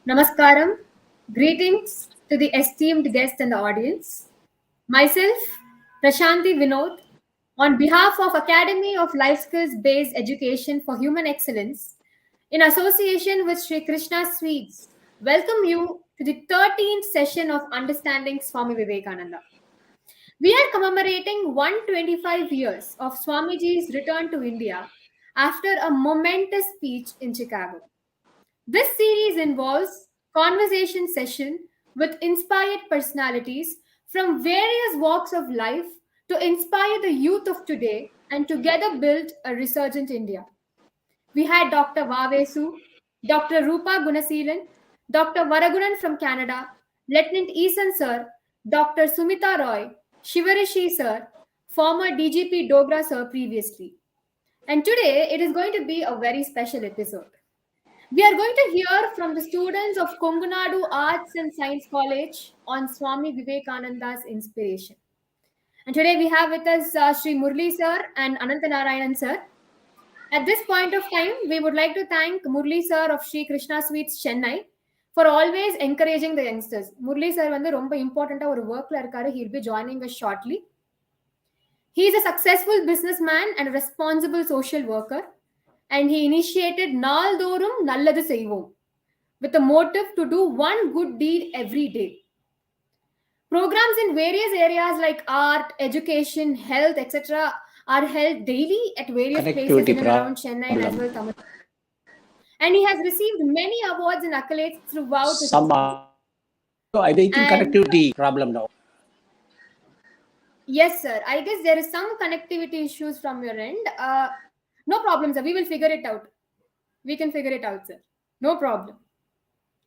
Namaskaram. Greetings to the esteemed guest and the audience. Myself, Prashanti Vinod, on behalf of Academy of Life Skills Based Education for Human Excellence, in association with Sri Krishna Sweets, welcome you to the 13th session of Understanding Swami Vivekananda. We are commemorating 125 years of Swamiji's return to India after a momentous speech in Chicago. This series involves conversation session with inspired personalities from various walks of life to inspire the youth of today and together build a resurgent India. We had Dr. Vavesu, Dr. Rupa Gunaseelan, Dr. Varagunan from Canada, Lieutenant Eason sir, Dr. Sumita Roy, Shivarishi sir, former DGP Dogra sir previously. And today it is going to be a very special episode. We are going to hear from the students of Kongunadu Arts and Science College on Swami Vivekananda's inspiration. And today we have with us Sri Murli sir and Anantanarayanan sir. At this point of time, we would like to thank Murli sir of Sri Krishna Sweets Chennai for always encouraging the youngsters. Murli sir வந்து ரொம்ப இம்பார்ட்டண்டா ஒரு ஒர்க்ல இருக்காரு. He'll be joining us shortly. He is a successful businessman and a responsible social worker, and he initiated Naldorum Nalladu Seivom with a motive to do one good deed every day. Programs in various areas like art, education, health, etc. are held daily at various places in and around Chennai and as well Tamil. And he has received many awards and accolades throughout his experience. I think connectivity problem now. Yes, sir. I guess there is some connectivity issues from your end. No problem, sir. We will figure it out. We can figure it out, sir. No problem.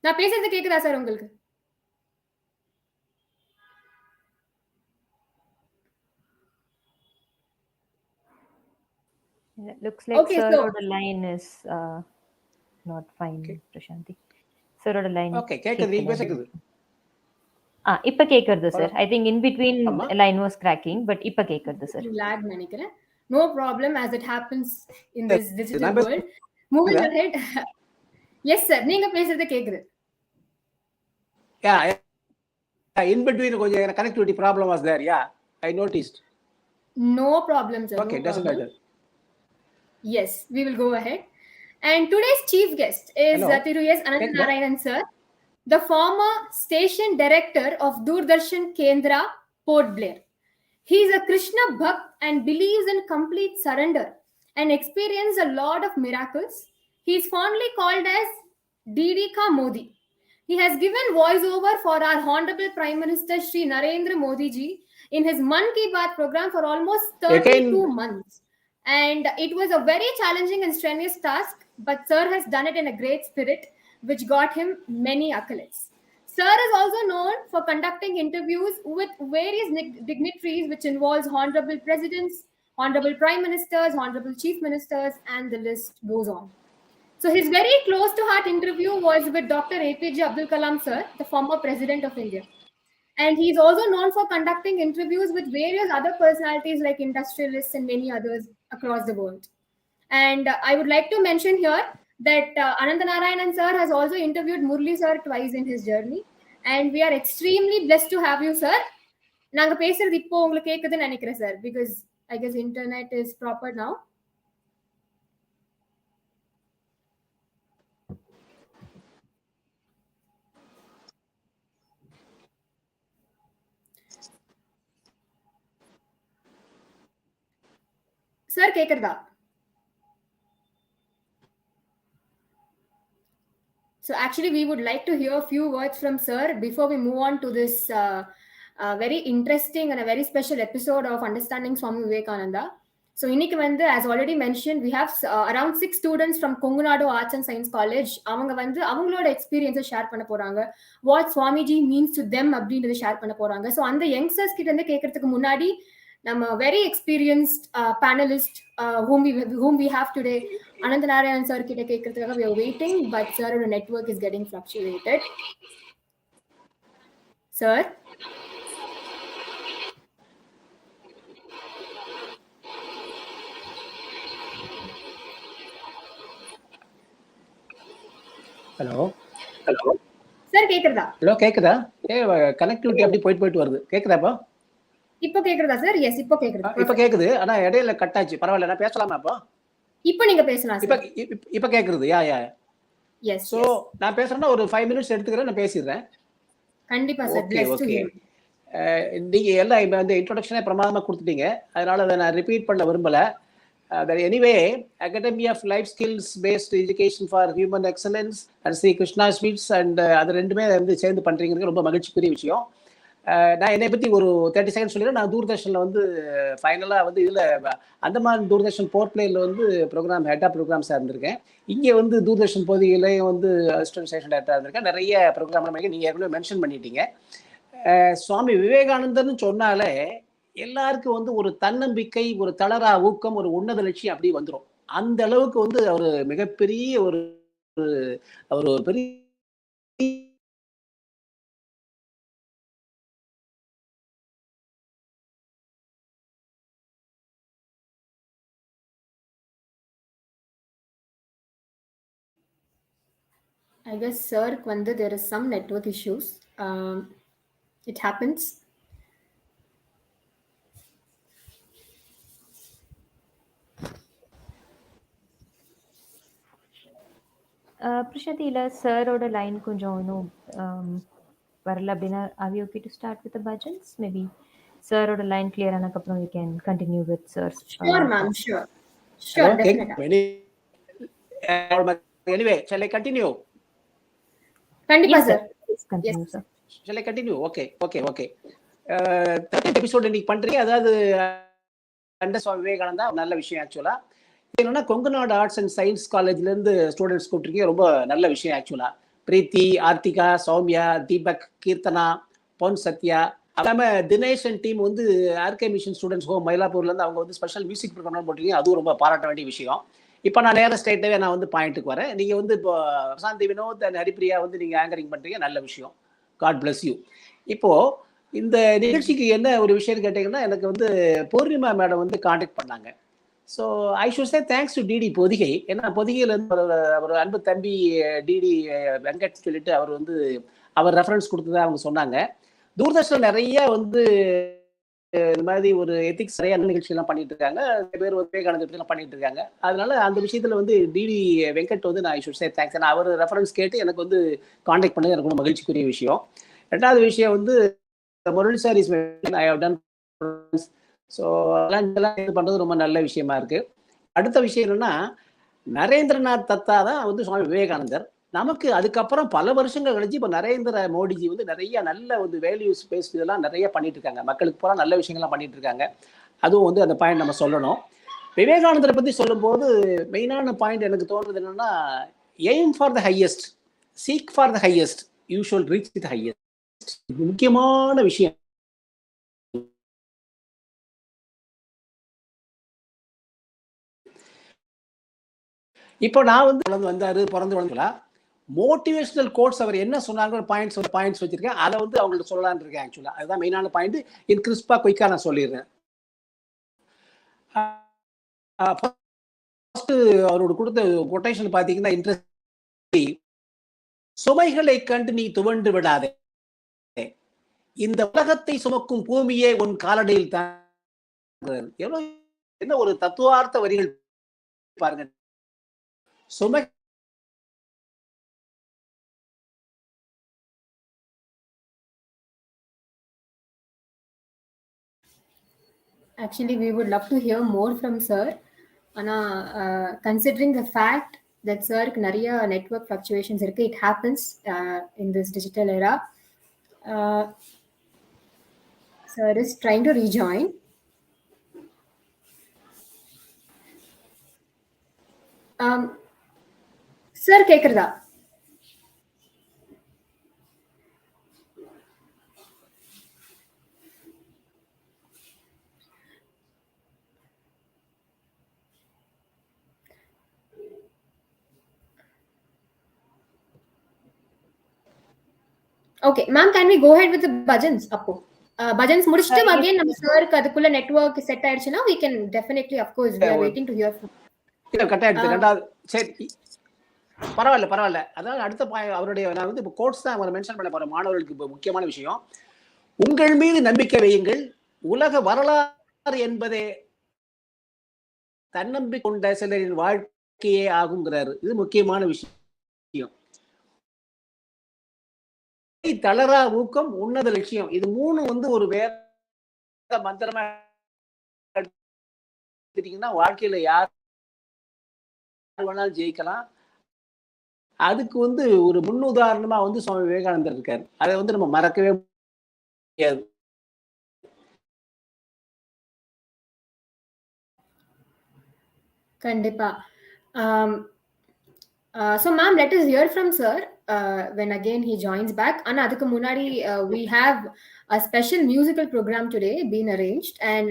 நான் பேசுறது கேக்குதா sir உங்களுக்கு? It looks like Okay, sir so the line is not fine, Okay. Prashanti. Sir the line. Okay, கேக்குது நீங்க பேசுறது. இப்ப கேக்குது sir. I think in between ஆமா. line was cracking, but இப்ப கேக்குது sir. lag நினைக்கிறேன். No problem as it happens in this digital நான் world. Moving ahead. Yes, sir. நீங்க பேசுறது கேக்குது. Yeah, in between கொஞ்சம் connectivity problem was there. Yeah, I noticed. No problem, sir. Okay, no doesn't problem. matter. Yes, we will go ahead. And today's chief guest is Hello. Thiru S. Anantanarayanan sir, the former station director of Doordarshan Kendra, Port Blair. He is a Krishna Bhakt and believes in complete surrender and experienced a lot of miracles. He is fondly called as Didika Modi. He has given voiceover for our Honorable Prime Minister Shri Narendra Modi ji in his Man Ki Baat program for almost 32 months. And it was a very challenging and strenuous task, but sir has done it in a great spirit, which got him many accolades. Sir is also known for conducting interviews with various dignitaries, which involves honorable presidents, honorable prime ministers, honorable chief ministers, and the list goes on. So his very close to heart interview was with Dr. APJ Abdul Kalam sir, the former president of India. And he's also known for conducting interviews with various other personalities like industrialists and many others across the world. And I would like to mention here that Anantanarayanan sir has also interviewed Murli sir twice in his journey. And we are extremely blessed to have you, sir. நாங்க பேசுறது இப்போ உங்களுக்கு கேக்குதுன்னு நினைக்கிறேன் sir, because I guess internet is proper now. Sir, கேக்குறதா? So actually, we would like to hear a few words from sir before we move on to this very interesting and a very special episode of Understanding Swami Vivekananda. So இன்னைக்கு வந்து, as already mentioned, we have around 6 students from Kongunadu Arts and Science College. அவங்க வந்து அவங்களோட எக்ஸ்பீரியன்ஸை share பண்ண போறாங்க. What Swamiji means to them அப்படின்றத share பண்ண போறாங்க. ஸோ அந்த யங்ஸ்டர்ஸ் கிட்ட இருந்து கேட்கறதுக்கு முன்னாடி நம்ம very experienced panelist whom we have today, Anantanarayanan sir கிட்ட கேட்கறதுக்காக we are waiting, but sir our network is getting fluctuated. Sir, Hello. Sir கேக்குறதா? ஹலோ கேக்குதா? கனெக்டிவிட்டி அப்படி போயிட்டு வருது. கேக்குதாப்பா? இப்போ கேக்குறதா சார்? எஸ், இப்போ கேக்குது. இப்ப கேக்குது. ஆனா இடையில கட் ஆச்சு. பரவாயில்ல, நான் பேசலாமா அப்போ? இப்போ நீங்க பேசலாம் இப்ப சார். இப்ப கேக்குறது. யா. எஸ், சோ நான் பேசுறேன்னா ஒரு 5 மினிட்ஸ் எடுத்துக்கிறேன், நான் பேசிடுறேன். கண்டிப்பா sir. Okay plus to okay. Here. நீங்க எல்லாம் இந்த இன்ட்ரோடக்ஷனே பிரமாதமா கொடுத்துட்டீங்க. அதனால அதை நான் ரிப்பீட் பண்ண விரும்பல. Anyway, academy of life skills based education for human excellence and Shri Krishna sweets and அது ரெண்டுமே வந்து சேர்ந்து பண்றீங்கிறது ரொம்ப மகிழ்ச்சிக்குரிய விஷயம். நான் என்னை பற்றி ஒரு 30 செகண்ட் சொல்லிடுறேன். நான் தூர்தர்ஷனில் வந்து ஃபைனலாக வந்து இதில் அந்தமான் தூர்தர்ஷன் போர்ட் பிளேயில் வந்து ப்ரோக்ராம் ஹெட் ஆஃப் ப்ரோக்ராம்ஸாக இருந்திருக்கேன். இங்கே வந்து தூர்தர்ஷன் பொதியிலையும் வந்து அசிஸ்டன்ட் ஸ்டேஷன் டேரக்டராக இருந்திருக்கேன். நிறைய ப்ரோக்ராம் நீங்கள் ஏற்கனவே மென்ஷன் பண்ணிட்டீங்க. சுவாமி விவேகானந்தர்னு சொன்னாலே எல்லாருக்கும் வந்து ஒரு தன்னம்பிக்கை, ஒரு தளரா ஊக்கம், ஒரு உன்னத லட்சியம் அப்படி வந்துடும். அந்த அளவுக்கு வந்து அவர் மிகப்பெரிய ஒரு பெரிய I guess sir வந்து there is some network issues. It happens. Prasanthi, இல்ல சாரோட லைன் கொஞ்சம் இன்னும் வரல அப்படின்னா, are we okay to start with the bhajans? Maybe சாரோட லைன் கிளியர் ஆனதுக்கப்புறம் we can continue with sir's Sure, ma'am. Sure. Sure, definitely. Anyway, shall I continue? கண்டிப்பா Yes, sir. Sir. Please continue, sir. Shall I continue? Okay. 30th episode இன்னைக்கு பண்றீங்க. அதாவது சுவாமி விவேகானந்தா நல்ல விஷயம். ஆக்சுவலா என்னன்னா, கொங்குநாடு ஆர்ட்ஸ் அண்ட் சயின்ஸ் காலேஜ்ல இருந்து ஸ்டூடெண்ட்ஸ் கூப்பிட்டுருக்கீங்க. ரொம்ப நல்ல விஷயம். ஆக்சுவலா பிரீத்தி, ஆர்த்திகா, சௌமியா, தீபக், கீர்த்தனா, பொன் சத்யா, அல்லாம தினேஷ் அண்ட் டீம் வந்து ஆர்கே மிஷன் ஸ்டூடெண்ட்ஸ் ஹோம் மயிலாப்பூர்ல இருந்து அவங்க வந்து ஸ்பெஷல் மியூசிக் ப்ரோக்ராம் போட்டிருக்கீங்க. அதுவும் ரொம்ப பாராட்ட வேண்டிய விஷயம். இப்போ நான் நேரம் ஸ்ட்ரைட்டாவே நான் வந்து பாயிண்ட்டுக்கு வரேன். நீங்க வந்து இப்போ பிரசாந்தி வினோத் அண்ட் ஹரிப்பிரியா வந்து நீங்க ஆங்கரிங் பண்றீங்க. நல்ல விஷயம். God bless you. இப்போ இந்த நிகழ்ச்சிக்கு என்ன ஒரு விஷயம் கேட்டீங்கன்னா, எனக்கு வந்து பூர்ணிமா மேடம் வந்து காண்டாக்ட் பண்ணாங்க. So I should say thanks to DD Podhigai. ஏன்னா பொதிகையிலேருந்து ஒரு அன்பு தம்பி டிடி வெங்கட் சொல்லிட்டு அவர் வந்து அவர் ரெஃபரன்ஸ் கொடுத்ததா அவங்க சொன்னாங்க. தூர்தர்ஷன் நிறைய வந்து இந்த மாதிரி ஒரு எத்திக்ஸ் நிறைய நிகழ்ச்சியெல்லாம் பண்ணிட்டு இருக்காங்க. நிறைய பேர் விவேகானந்தெல்லாம் பண்ணிட்டு இருக்காங்க. அதனால அந்த விஷயத்துல வந்து டிடி வெங்கட் வந்து நான் ஐ ஷுட் சே தேங்க்ஸ். ஏன்னா அவர் ரெஃபரன்ஸ் கேட்டு எனக்கு வந்து காண்டாக்ட் பண்ணது எனக்கு ரொம்ப மகிழ்ச்சிக்குரிய விஷயம். ரெண்டாவது விஷயம் வந்து Murali sir is I have done. So அதெல்லாம் இது பண்ணுறது ரொம்ப நல்ல விஷயமா இருக்கு. அடுத்த விஷயம் என்னன்னா, நரேந்திரநாத் தத்தா தான் வந்து சுவாமி விவேகானந்தர். நமக்கு அதுக்கப்புறம் பல வருஷங்கள் கழிச்சு இப்போ நரேந்திர மோடிஜி வந்து நிறைய நல்ல வந்து வேல்யூஸ் பேஸ்ட் இதெல்லாம் நிறைய பண்ணிட்டு இருக்காங்க. மக்களுக்கு பூரா நல்ல விஷயங்கள்லாம் பண்ணிட்டு இருக்காங்க. அதுவும் வந்து அந்த பாயிண்ட் நம்ம சொல்லணும். விவேகானந்தரை பற்றி சொல்லும்போது மெயினான பாயிண்ட் எனக்கு தோன்றது என்னன்னா, aim for the highest, seek for the highest, you shall reach the highest. இது முக்கியமான விஷயம். இப்போ நான் வந்து பிறந்து வளர்ந்துங்களா மோட்டிவேஷனல் கோட்ஸ் அவர் என்ன சொன்னாங்க பாயிண்ட்ஸ் வச்சிருக்கேன். அதை வந்து அவங்கள்ட்ட சொல்லலான்னு இருக்கேன். ஆக்சுவலா அதுதான் மெயினான பாயிண்ட். இன் கிறிஸ்பா குயிக்கா நான் சொல்லிடுறேன். அவரோட கொடுத்த கொட்டேஷன் பாத்தீங்கன்னா, இன்ட்ரெஸ்ட். சுமைகளை கண்டு நீ துவண்டு விடாதே, இந்த உலகத்தை சுமக்கும் பூமியே உன் காலடியில் தான். எவ்வளவு என்ன ஒரு தத்துவார்த்த வரிகள் பாருங்க. சுமை Actually, we would love to hear more from sir. ஆனா considering the fact that sir நிறைய network fluctuations இருக்கு, it happens in this digital era. Sir is trying to rejoin. Sir கேக்குறதா? Okay, ma'am, can we go ahead with the bhajans appo? Bhajans முடிச்சிட்டு again நம்ம sirக்கு அதுக்குள்ள network set ஆயிடுச்சுனா we can definitely, of course, we are waiting to hear from. Cut ஆயிடுச்சு. ரெண்டாவது சரி பரவாயில்ல. அதாவது அடுத்த அவருடைய நான் வந்து இப்போ கோட்ஸ் தான் அவரை மென்ஷன் பண்ண போறேன். மாணவர்களுக்கு இப்போ முக்கியமான விஷயம், உங்கள் மீது நம்பிக்கை வையுங்கள், உலக வரலாறு என்பதே தன்னம்பிக்கை கொண்ட சிலரின் வாழ்க்கையே ஆகுங்கிறாரு. இது முக்கியமான விஷயம். தளரா ஊக்கம், உன்னத லட்சியம், இது 3 வந்து ஒரு வேத மந்திரமா எடுத்துட்டீங்கன்னா வாழ்க்கையில யார் வேணாலும் ஜெயிக்கலாம். அதுக்கு வந்து ஒரு முன்னுதாரணமா வந்து சுவாமி விவேகானந்தர் இருக்காரு. அதை வந்து நம்ம மறக்கவே முடியாது. கண்டிப்பா. So ma'am, let us hear from sir when again he joins back. And adukku munadi we have a special musical program today being arranged, and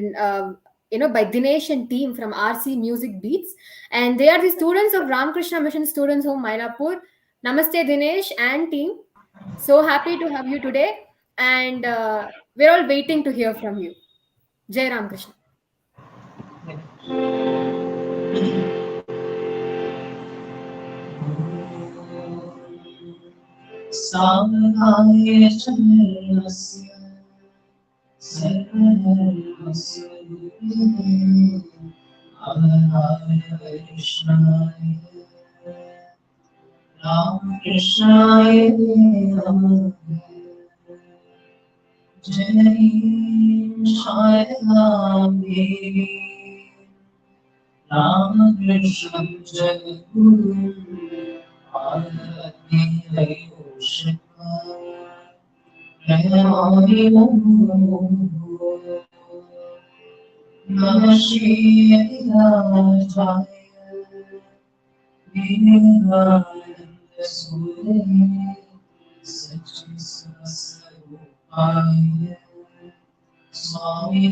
by Dinesh and team from RC Music Beats, and they are the students of Ramakrishna Mission Students Home, Mylapore. Namaste Dinesh and team. So happy to have you today, and we're all waiting to hear from you. Jai Ramakrishna. Samaya Chanasya Sarvasya Avaraya Krishnaya Ram Krishnaya Namaha Jai Shailambe Ram Krishna Jagadguru Adhyaya Swami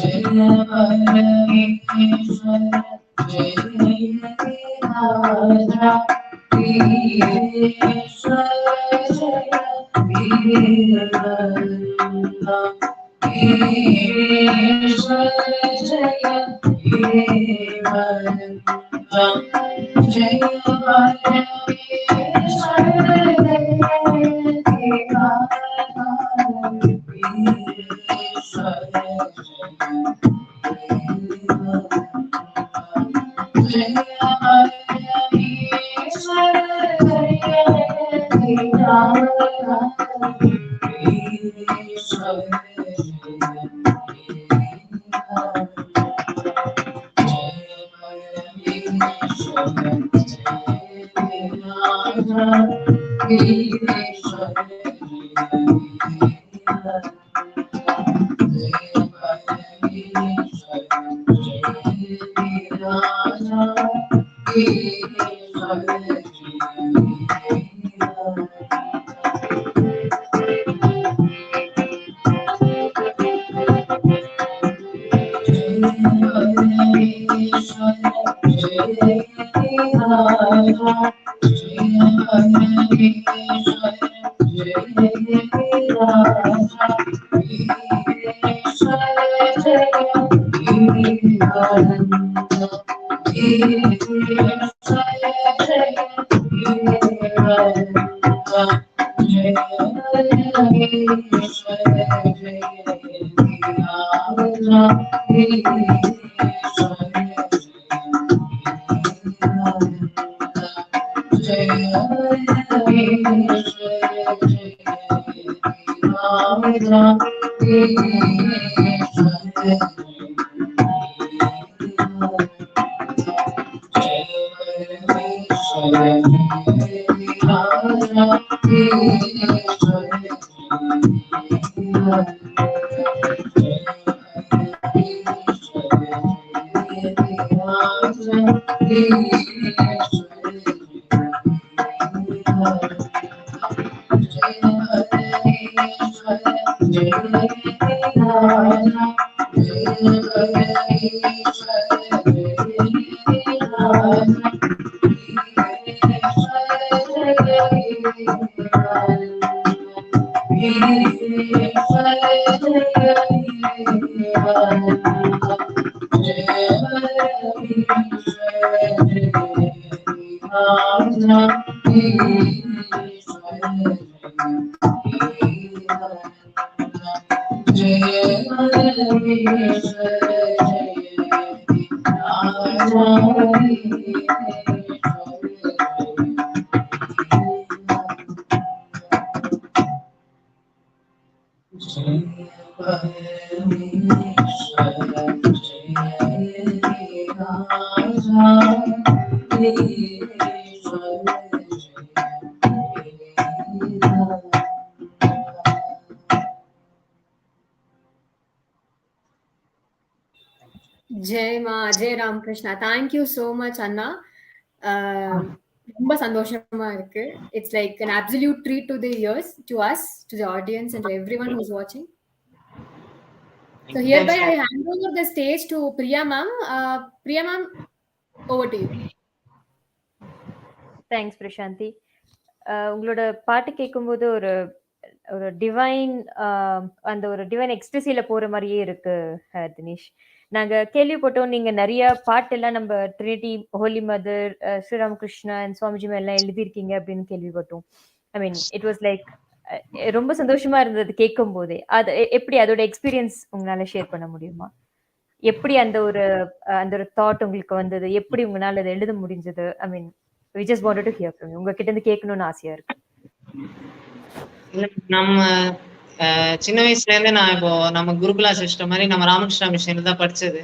Jai ஜெய் மா, ஜெய் Ramakrishna. Thank you so much அண்ணா. ரொம்ப சந்தோஷமா இருக்கு. It's like an absolute treat to the ears, to us, to the audience and to everyone who's watching. So hereby I hand over the stage to Priya ma'am. Priya ma'am, over to you. Thanks Prasanthi. உங்களோட பாட்டு கேட்கும்போது ஒரு ஒரு divine அந்த ஒரு divine எக்ஸ்டசியில போற மாதிரியே இருக்கு தினேஷ். நாங்க கேள்விப்பட்டோம் நீங்க நிறைய பாட்டு எல்லாம் நம்ம Trinity, Holy Mother, Sriramakrishna and Swamiji எல்லாம் எழுதியிருக்கீங்க அப்படின்னு கேள்விப்பட்டோம். I mean it was like ரொம்ப சந்தோஷமா இருந்தது கேட்கும் போதே. அது எப்படி அதோட எக்ஸ்பீரியன்ஸ் உங்களால ஷேர் பண்ண முடியுமா? எப்படி அந்த ஒரு தாட் உங்களுக்கு வந்தது? எப்படி உங்களால அதை எழுத முடிஞ்சது? ஐ மீன் we just wanted to hear from you. உங்ககிட்ட இருந்து கேட்கணும்னு ஆசையா இருக்கு. நம்ம சின்ன வயசுல இருந்து நான் இப்போ நம்ம குருகுலா சிஸ்டம் மாதிரி நம்ம ராமகிருஷ்ணா மிஷன்ல தான் படிச்சது.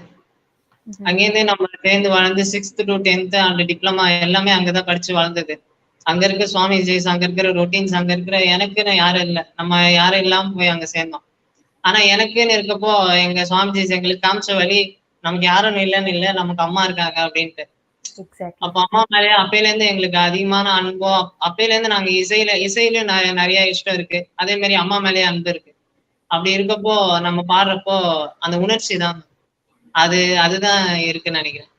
அங்கேருந்தே நம்ம சேர்ந்து வளர்ந்து 6th to 10th அந்த டிப்ளமா எல்லாமே அங்கதான் படிச்சு வளர்ந்தது. அங்க இருக்க சுவாமிஜிஸ், அங்க இருக்கிற ரொட்டீன்ஸ், அங்க இருக்கிற எனக்குன்னு யாரும் இல்லை, நம்ம யாரும் இல்லாம போய் அங்க சேர்ந்தோம். ஆனா எனக்குன்னு இருக்கப்போ எங்க சுவாமிஜிஸ் எங்களுக்கு காமிச்ச வழி, நமக்கு யாரும் இல்லைன்னு இல்லை, நமக்கு அம்மா இருக்காங்க அப்படின்ட்டு. அப்ப அம்மா மேலே அப்பையில இருந்து எங்களுக்கு அதிகமான அன்பம். அப்பையில இருந்து நாங்க இசையில நிறைய இஷ்டம் இருக்கு. அதே மாதிரி அம்மா மேலேயே அன்பு இருக்கு. அப்படி இருக்கப்போ நம்ம பாடுறப்போ அந்த உணர்ச்சி தான் அதுதான் இருக்குன்னு நினைக்கிறேன்.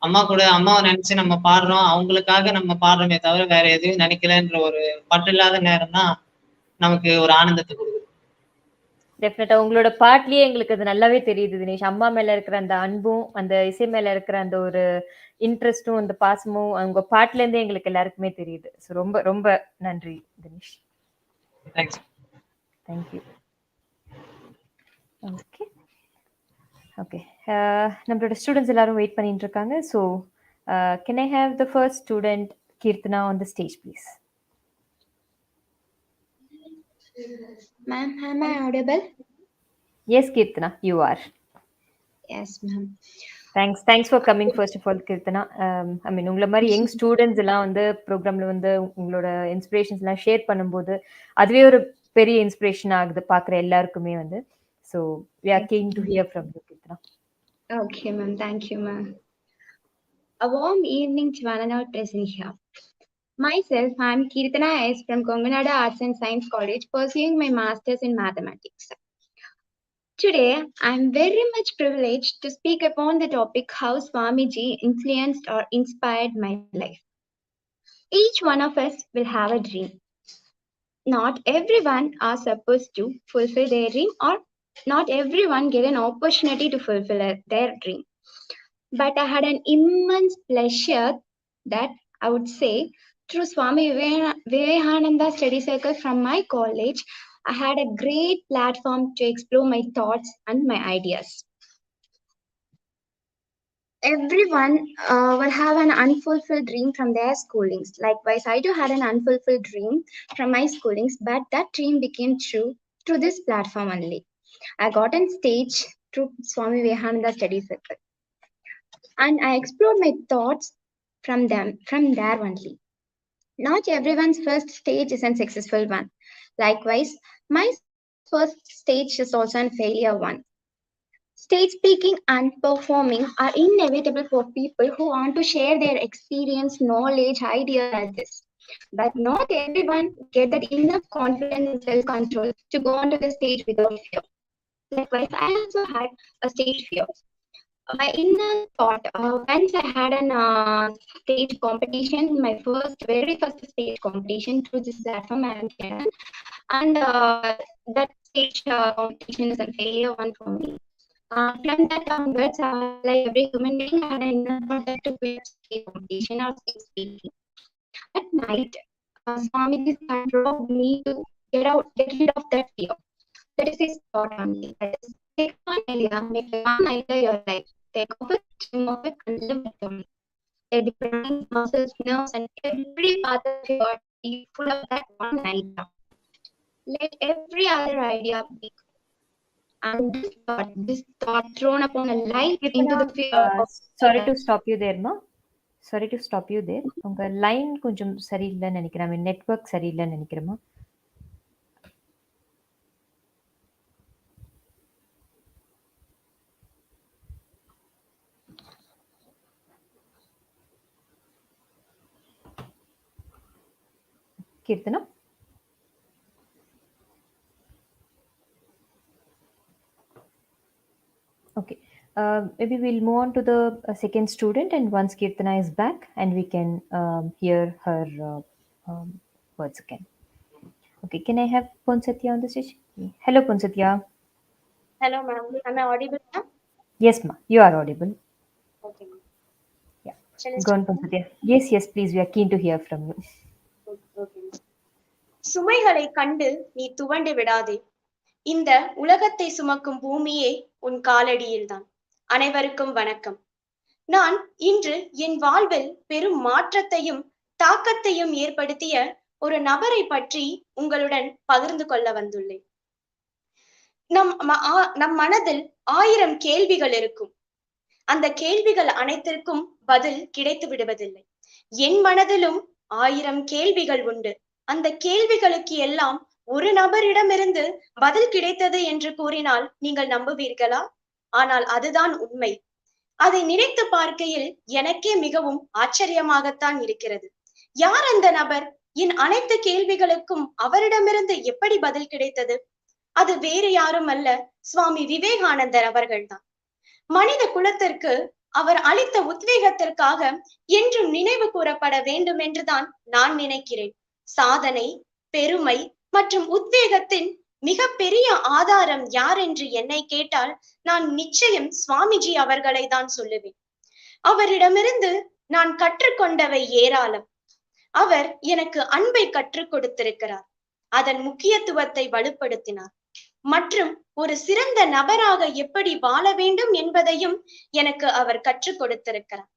அம்மாவை நினைச்சு நம்ம பாடுறோம், அவங்களுக்காக நம்ம பாடுறோமே தவிர வேற எதையும் நினைக்கலன்ற ஒரு பற்றில்லாத நேரம் தான் நமக்கு ஒரு ஆனந்தத்தை கொடுக்குது. டெஃபினட்டா உங்களோட பாட்லயே எங்களுக்கு அது நல்லாவே தெரியுது தினேஷ். அம்மா மேல இருக்கிற அந்த அன்பும், அந்த இசை மேல இருக்கிற அந்த ஒரு இன்ட்ரெஸ்டும், அந்த பாசமும் உங்க பாட்டுல இருந்தே எங்களுக்கு எல்லாருக்குமே தெரியுது. ஸோ ரொம்ப ரொம்ப நன்றி Dinesh. Thanks. Thank you. Okay okay, நம்மளோட ஸ்டூடெண்ட்ஸ் எல்லாரும் வெயிட் பண்ணிட்டு இருக்காங்க. So can I have the first student Keerthana on the stage please? Ma'am, am I audible? Yes, Kirtana, you are. Yes, ma'am. Thanks for coming first of all, Kirtana. I mean, உங்கள மாதிரி young students எல்லாம் வந்து ப்ரோக்ராம்ல வந்து உங்களோட inspirations எல்லாம் share பண்ணும்போது அதுவே ஒரு பெரிய இன்ஸ்பிரேஷன் ஆகுது பார்க்குற எல்லாருக்குமே வந்து. So we are keen to hear from you, Kirtana. Okay, ma'am. Thank you, ma'am. A warm evening to one and all present here. Myself, I am Kirtana S. from Kongunadu Arts and Science College, pursuing my Masters in Mathematics. Today, I am very much privileged to speak upon the topic how Swamiji influenced or inspired my life. Each one of us will have a dream. Not everyone are supposed to fulfill their dream, or not everyone get an opportunity to fulfill their dream. But I had an immense pleasure that I would say through Swami Vivekananda Study Circle from my college, I had a great platform to explore my thoughts and my ideas. Everyone will have an unfulfilled dream from their schoolings. Likewise, I too had an unfulfilled dream from my schoolings, but that dream became true through this platform only. I got on stage through Swami Vivekananda Study Circle, and I explored my thoughts from there only. Not everyone's first stage is a successful one. Likewise, my first stage is also a failure one. Stage speaking and performing are inevitable for people who want to share their experience, knowledge, ideas like this. But not everyone get that enough confidence and self-control to go onto the stage without fear. Likewise, I also had a stage fear. My inner thought, once I had an stage competition, my very first stage competition through this platform, and that stage competition is a failure one for me. From that onwards, like every human being, I had an inner thought that to win stage competition or stage speaking. At night, Swamiji drove me to get rid of that fear. That is his thought only. That is, take one idea, make one idea your life. Take off it, dream of it, and live with them. Let the brain, muscles, nerves, and every part of your body be full of that one idea. Let every other idea be. And this thought thrown upon a light into the fear. Sorry to stop you there, ma. Sorry to stop you there. உங்க line கொஞ்சம் சரியில்லைன்னு நினைக்கிறேன். Network சரியில்லைன்னு நினைக்கிறேமா. Kirtana? Okay. Maybe we'll move on to the second student, and once Kirtana is back, and we can hear her words again. Okay, can I have Ponsatya on the stage? Hello, Ponsatya. Hello, ma'am. Am I audible, ma'am? Yes, ma. You are audible. Okay, ma'am. Yeah. Shall I Go on, Ponsatya. Yes, please. We are keen to hear from you. Okay, ma'am. சுமைகளை கண்டு நீ துவண்டு விடாதே. இந்த உலகத்தை சுமக்கும் பூமியே உன் காலடியில்தான். அனைவருக்கும் வணக்கம். நான் இன்று என் வாழ்வில் பெரும் மாற்றத்தையும் தாக்கத்தையும் ஏற்படுத்திய ஒரு நபரை பற்றி உங்களுடன் பகிர்ந்து கொள்ள வந்துள்ளேன். நம் மனதில் 1000 கேள்விகள் இருக்கும். அந்த கேள்விகள் அனைத்திற்கும் பதில் கிடைத்து விடுவதில்லை. என் மனதிலும் 1000 கேள்விகள் உண்டு. அந்த கேள்விகளுக்கு எல்லாம் ஒரு நபரிடமிருந்து பதில் கிடைத்தது என்று கூறினால் நீங்கள் நம்புவீர்களா? ஆனால் அதுதான் உண்மை. அதை நினைத்து பார்க்கையில் எனக்கே மிகவும் ஆச்சரியமாகத்தான் இருக்கிறது. யார் அந்த நபர்? என் அனைத்து கேள்விகளுக்கும் அவரிடமிருந்து எப்படி பதில் கிடைத்தது? அது வேறு யாரும் அல்ல, சுவாமி விவேகானந்தர் அவர்கள்தான். மனித குலத்திற்கு அவர் அளித்த உத்வேகத்திற்காக என்றும் நினைவு கூறப்பட வேண்டும் என்றுதான் நான் நினைக்கிறேன். சாதனை, பெருமை மற்றும் உத்வேகத்தின் மிக பெரிய ஆதாரம் யார் என்று என்னை கேட்டால் நான் நிச்சயம் சுவாமிஜி அவர்களை தான் சொல்லுவேன். அவரிடமிருந்து நான் கற்றுக்கொண்டவை ஏராளம். அவர் எனக்கு அன்பை கற்றுக் கொடுத்திருக்கிறார், அதன் முக்கியத்துவத்தை வலுப்படுத்தினார் மற்றும் ஒரு சிறந்த நபராக எப்படி வாழ வேண்டும் என்பதையும் எனக்கு அவர் கற்றுக் கொடுத்திருக்கிறார்.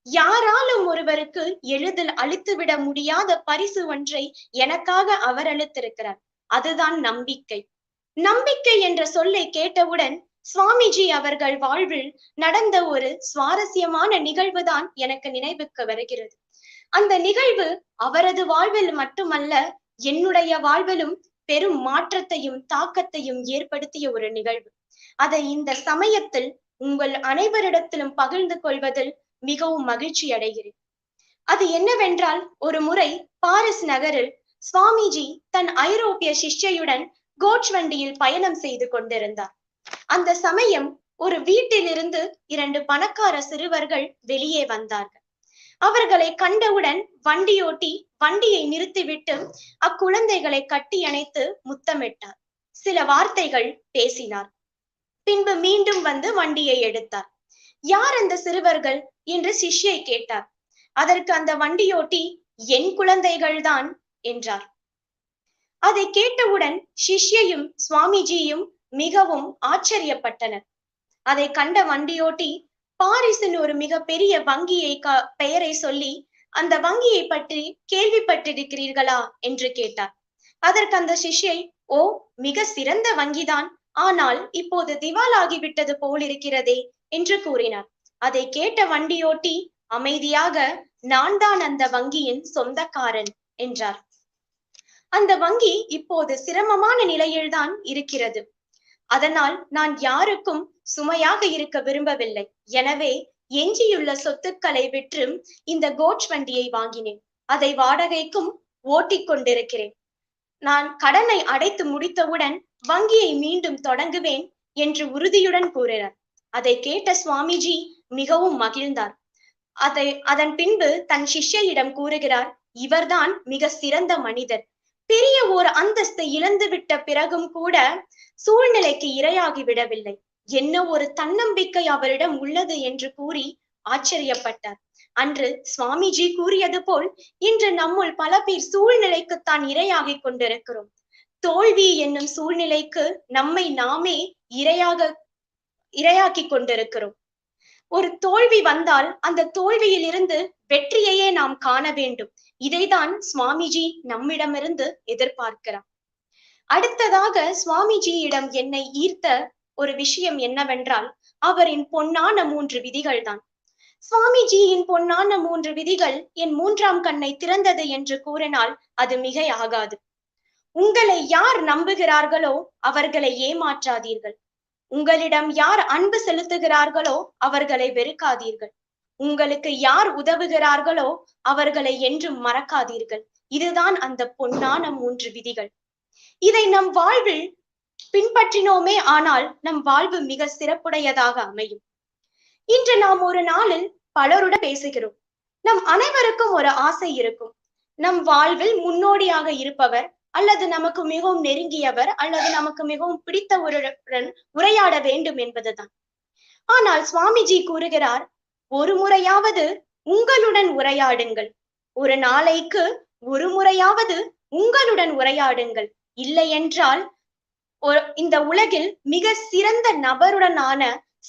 யாராலும் ஒருவருக்கு எளிதில் அளித்துவிட முடியாத பரிசு ஒன்றை எனக்காக அவர் அளித்திருக்கிறார். அதுதான் நம்பிக்கை. நம்பிக்கை என்ற சொல்லை கேட்டவுடன் சுவாமிஜி அவர்கள் வாழ்வில் நடந்த ஒரு சுவாரஸ்யமான நிகழ்வுதான் எனக்கு நினைவுக்கு வருகிறது. அந்த நிகழ்வு அவரது வாழ்வில் மட்டுமல்ல, என்னுடைய வாழ்விலும் பெரும் மாற்றத்தையும் தாக்கத்தையும் ஏற்படுத்திய ஒரு நிகழ்வு. அதை இந்த சமயத்தில் உங்கள் அனைவரிடத்திலும் பகிர்ந்து கொள்வதில் மிகவும் மகிழ்ச்சி அடைகிறேன். அது என்னவென்றால், ஒரு முறை பாரிஸ் நகரில் சுவாமிஜி தன் ஐரோப்பிய சிஷ்யையுடன் கோச் வண்டியில் பயணம் செய்து கொண்டிருந்தார். அந்த சமயம் ஒரு வீட்டிலிருந்து 2 பணக்கார சிறுவர்கள் வெளியே வந்தார்கள். அவர்களை கண்டவுடன் வண்டியோட்டி வண்டியை நிறுத்திவிட்டு அக்குழந்தைகளை கட்டி அணைத்து முத்தமிட்டார். சில வார்த்தைகள் பேசினார். பின்பு மீண்டும் வந்து வண்டியை எடுத்தார். யார் அந்த சிறுவர்கள் என்று சிஷ்யை கேட்டார். அதற்கு அந்த வண்டியோட்டி, என் குழந்தைகள் தான் என்றார். அதை கேட்டவுடன் சிஷ்யையும் சுவாமிஜியும் மிகவும் ஆச்சரியப்பட்டனர். அதை கண்ட வண்டியோட்டி, பாரிஸின் ஒரு மிக பெரிய வங்கியை பெயரை சொல்லி அந்த வங்கியை பற்றி கேள்விப்பட்டிருக்கிறீர்களா என்று கேட்டார். அதற்கு அந்த சிஷ்யை, ஓ, மிக சிறந்த வங்கிதான், ஆனால் இப்போது திவாலாகிவிட்டது போலிருக்கிறதே என்று கூறினார். அதை கேட்ட வண்டியோட்டி அமைதியாக, நான் தான் அந்த வங்கியின் சொந்தக்காரன் என்றார். அந்த வங்கி இப்போது சிரமமான நிலையில்தான் இருக்கிறது. அதனால் நான் யாருக்கும் சுமையாக இருக்க விரும்பவில்லை. எனவே எஞ்சியுள்ள சொத்துக்களை விற்று இந்த கோச் வண்டியை வாங்கினேன். அதை வாடகைக்கும் ஓட்டிக் கொண்டிருக்கிறேன். நான் கடனை அடைத்து முடித்தவுடன் வங்கியை மீண்டும் தொடங்குவேன் என்று உறுதியுடன் கூறினார். அதை கேட்ட சுவாமிஜி மிகவும் மகிழ்ந்தார். அதன் பின்பு தன் சிஷ்யையிடம் கூறுகிறார், இவர்தான் மிக சிறந்த மனிதர். பெரிய ஓர் அந்தஸ்தை இழந்துவிட்ட பிறகும் கூட சூழ்நிலைக்கு இரையாகி விடவில்லை. என்ன ஒரு தன்னம்பிக்கை அவரிடம் உள்ளது என்று கூறி ஆச்சரியப்பட்டார். அன்று சுவாமிஜி கூறியது போல் இன்று நம்முள் பல பேர் சூழ்நிலைக்குத்தான் இரையாகி கொண்டிருக்கிறோம். தோல்வி என்னும் சூழ்நிலைக்கு நம்மை நாமே இரையாக்கி கொண்டிருக்கிறோம். ஒரு தோல்வி வந்தால் அந்த தோல்வியில் இருந்து வெற்றியையே நாம் காண வேண்டும். இதைதான் சுவாமிஜி நம்மிடமிருந்து எதிர்பார்க்கிறார். அடுத்ததாக சுவாமிஜியிடம் என்னை ஈர்த்த ஒரு விஷயம் என்னவென்றால், அவரின் பொன்னான 3 விதிகள் தான். சுவாமிஜியின் பொன்னான 3 விதிகள் என் 3ஆம் கண்ணை திறந்தது என்று கூறினால் அது மிகை ஆகாது. உங்களை யார் நம்புகிறார்களோ அவர்களை ஏமாற்றாதீர்கள். உங்களிடம் யார் அன்பு செலுத்துகிறார்களோ அவர்களை வெறுக்காதீர்கள். உங்களுக்கு யார் உதவுகிறார்களோ அவர்களை என்றும் மறக்காதீர்கள். இதுதான் அந்த பொன்னான 3 விதிகள். இதை நம் வாழ்வில் பின்பற்றினோமே ஆனால் நம் வாழ்வு மிக சிறப்புடையதாக அமையும். இன்று நாம் ஒரு நாளில் பலருடன் பேசுகிறோம். நம் அனைவருக்கும் ஒரு ஆசை இருக்கும். நம் வாழ்வில் முன்னோடியாக இருப்பவர் அல்லது நமக்கு மிகவும் நெருங்கியவர் அல்லது நமக்கு மிகவும் பிடித்த ஒருவருடன் உரையாட வேண்டும் என்பதுதான். ஆனால் சுவாமிஜி கூறுகிறார், ஒரு முறையாவது உங்களுடன் உரையாடுங்கள். ஒரு நாளைக்கு ஒரு முறையாவது உங்களுடன் உரையாடுங்கள். இல்லை என்றால் இந்த உலகில் மிக சிறந்த நபருடனான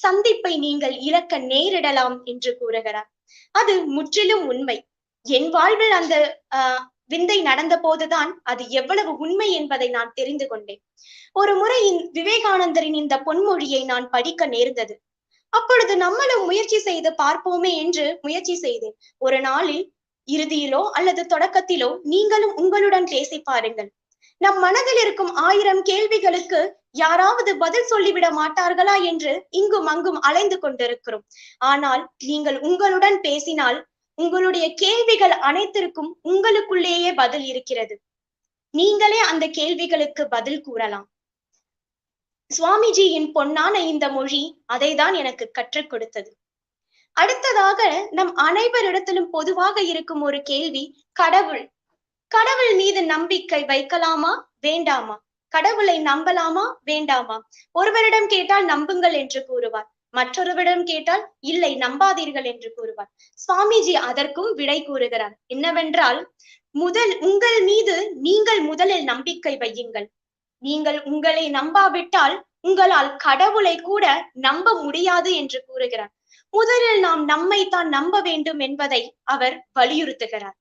சந்திப்பை நீங்கள் இழக்க நேரிடலாம் என்று கூறுகிறார். அது முற்றிலும் உண்மை. என் வாழ்வில் அந்த விந்தை நடந்த போதுதான் அது எவ்வளவு உண்மை என்பதை நான் தெரிந்து கொண்டேன். ஒரு முறை விவேகானந்தரின் இந்த பொன்மொழியை நான் படிக்க நேர்ந்தது. அப்பொழுது நம்மளும் முயற்சி செய்து பார்ப்போமே என்று முயற்சி செய்தேன். ஒரு நாளில் இறுதியிலோ அல்லது தொடக்கத்திலோ நீங்களும் உங்களுடன் பேசி பாருங்கள். நம் மனதில் இருக்கும் 1000 கேள்விகளுக்கு யாராவது பதில் சொல்லிவிட மாட்டார்களா என்று இங்கும் அங்கும் அலைந்து கொண்டிருக்கிறோம். ஆனால் நீங்கள் உங்களுடன் பேசினால் உங்களுடைய கேள்விகள் அனைத்திற்கும் உங்களுக்குள்ளேயே பதில் இருக்கிறது. நீங்களே அந்த கேள்விகளுக்கு பதில் கூறலாம். சுவாமிஜியின் பொன்னான இந்த மொழி அதைதான் எனக்கு கற்றுக் கொடுத்தது. அடுத்ததாக நம் அனைவரிடத்திலும் பொதுவாக இருக்கும் ஒரு கேள்வி, கடவுள். கடவுள் மீது நம்பிக்கை வைக்கலாமா வேண்டாமா? கடவுளை நம்பலாமா வேண்டாமா? ஒருவரிடம் கேட்டால் நம்புங்கள் என்று கூறுவார், மற்றொருவரிடம் கேட்டால் இல்லை நம்பாதீர்கள் என்று கூறுவார். சுவாமிஜி அதற்கும் விடை கூறுகிறார். என்னவென்றால், உங்கள் மீது நீங்கள் முதலில் நம்பிக்கை வையுங்கள். நீங்கள் உங்களை நம்பாவிட்டால் உங்களால் கடவுளை கூட நம்ப முடியாது என்று கூறுகிறார். முதலில் நாம் நம்மைத்தான் நம்ப வேண்டும் என்பதை அவர் வலியுறுத்துகிறார்.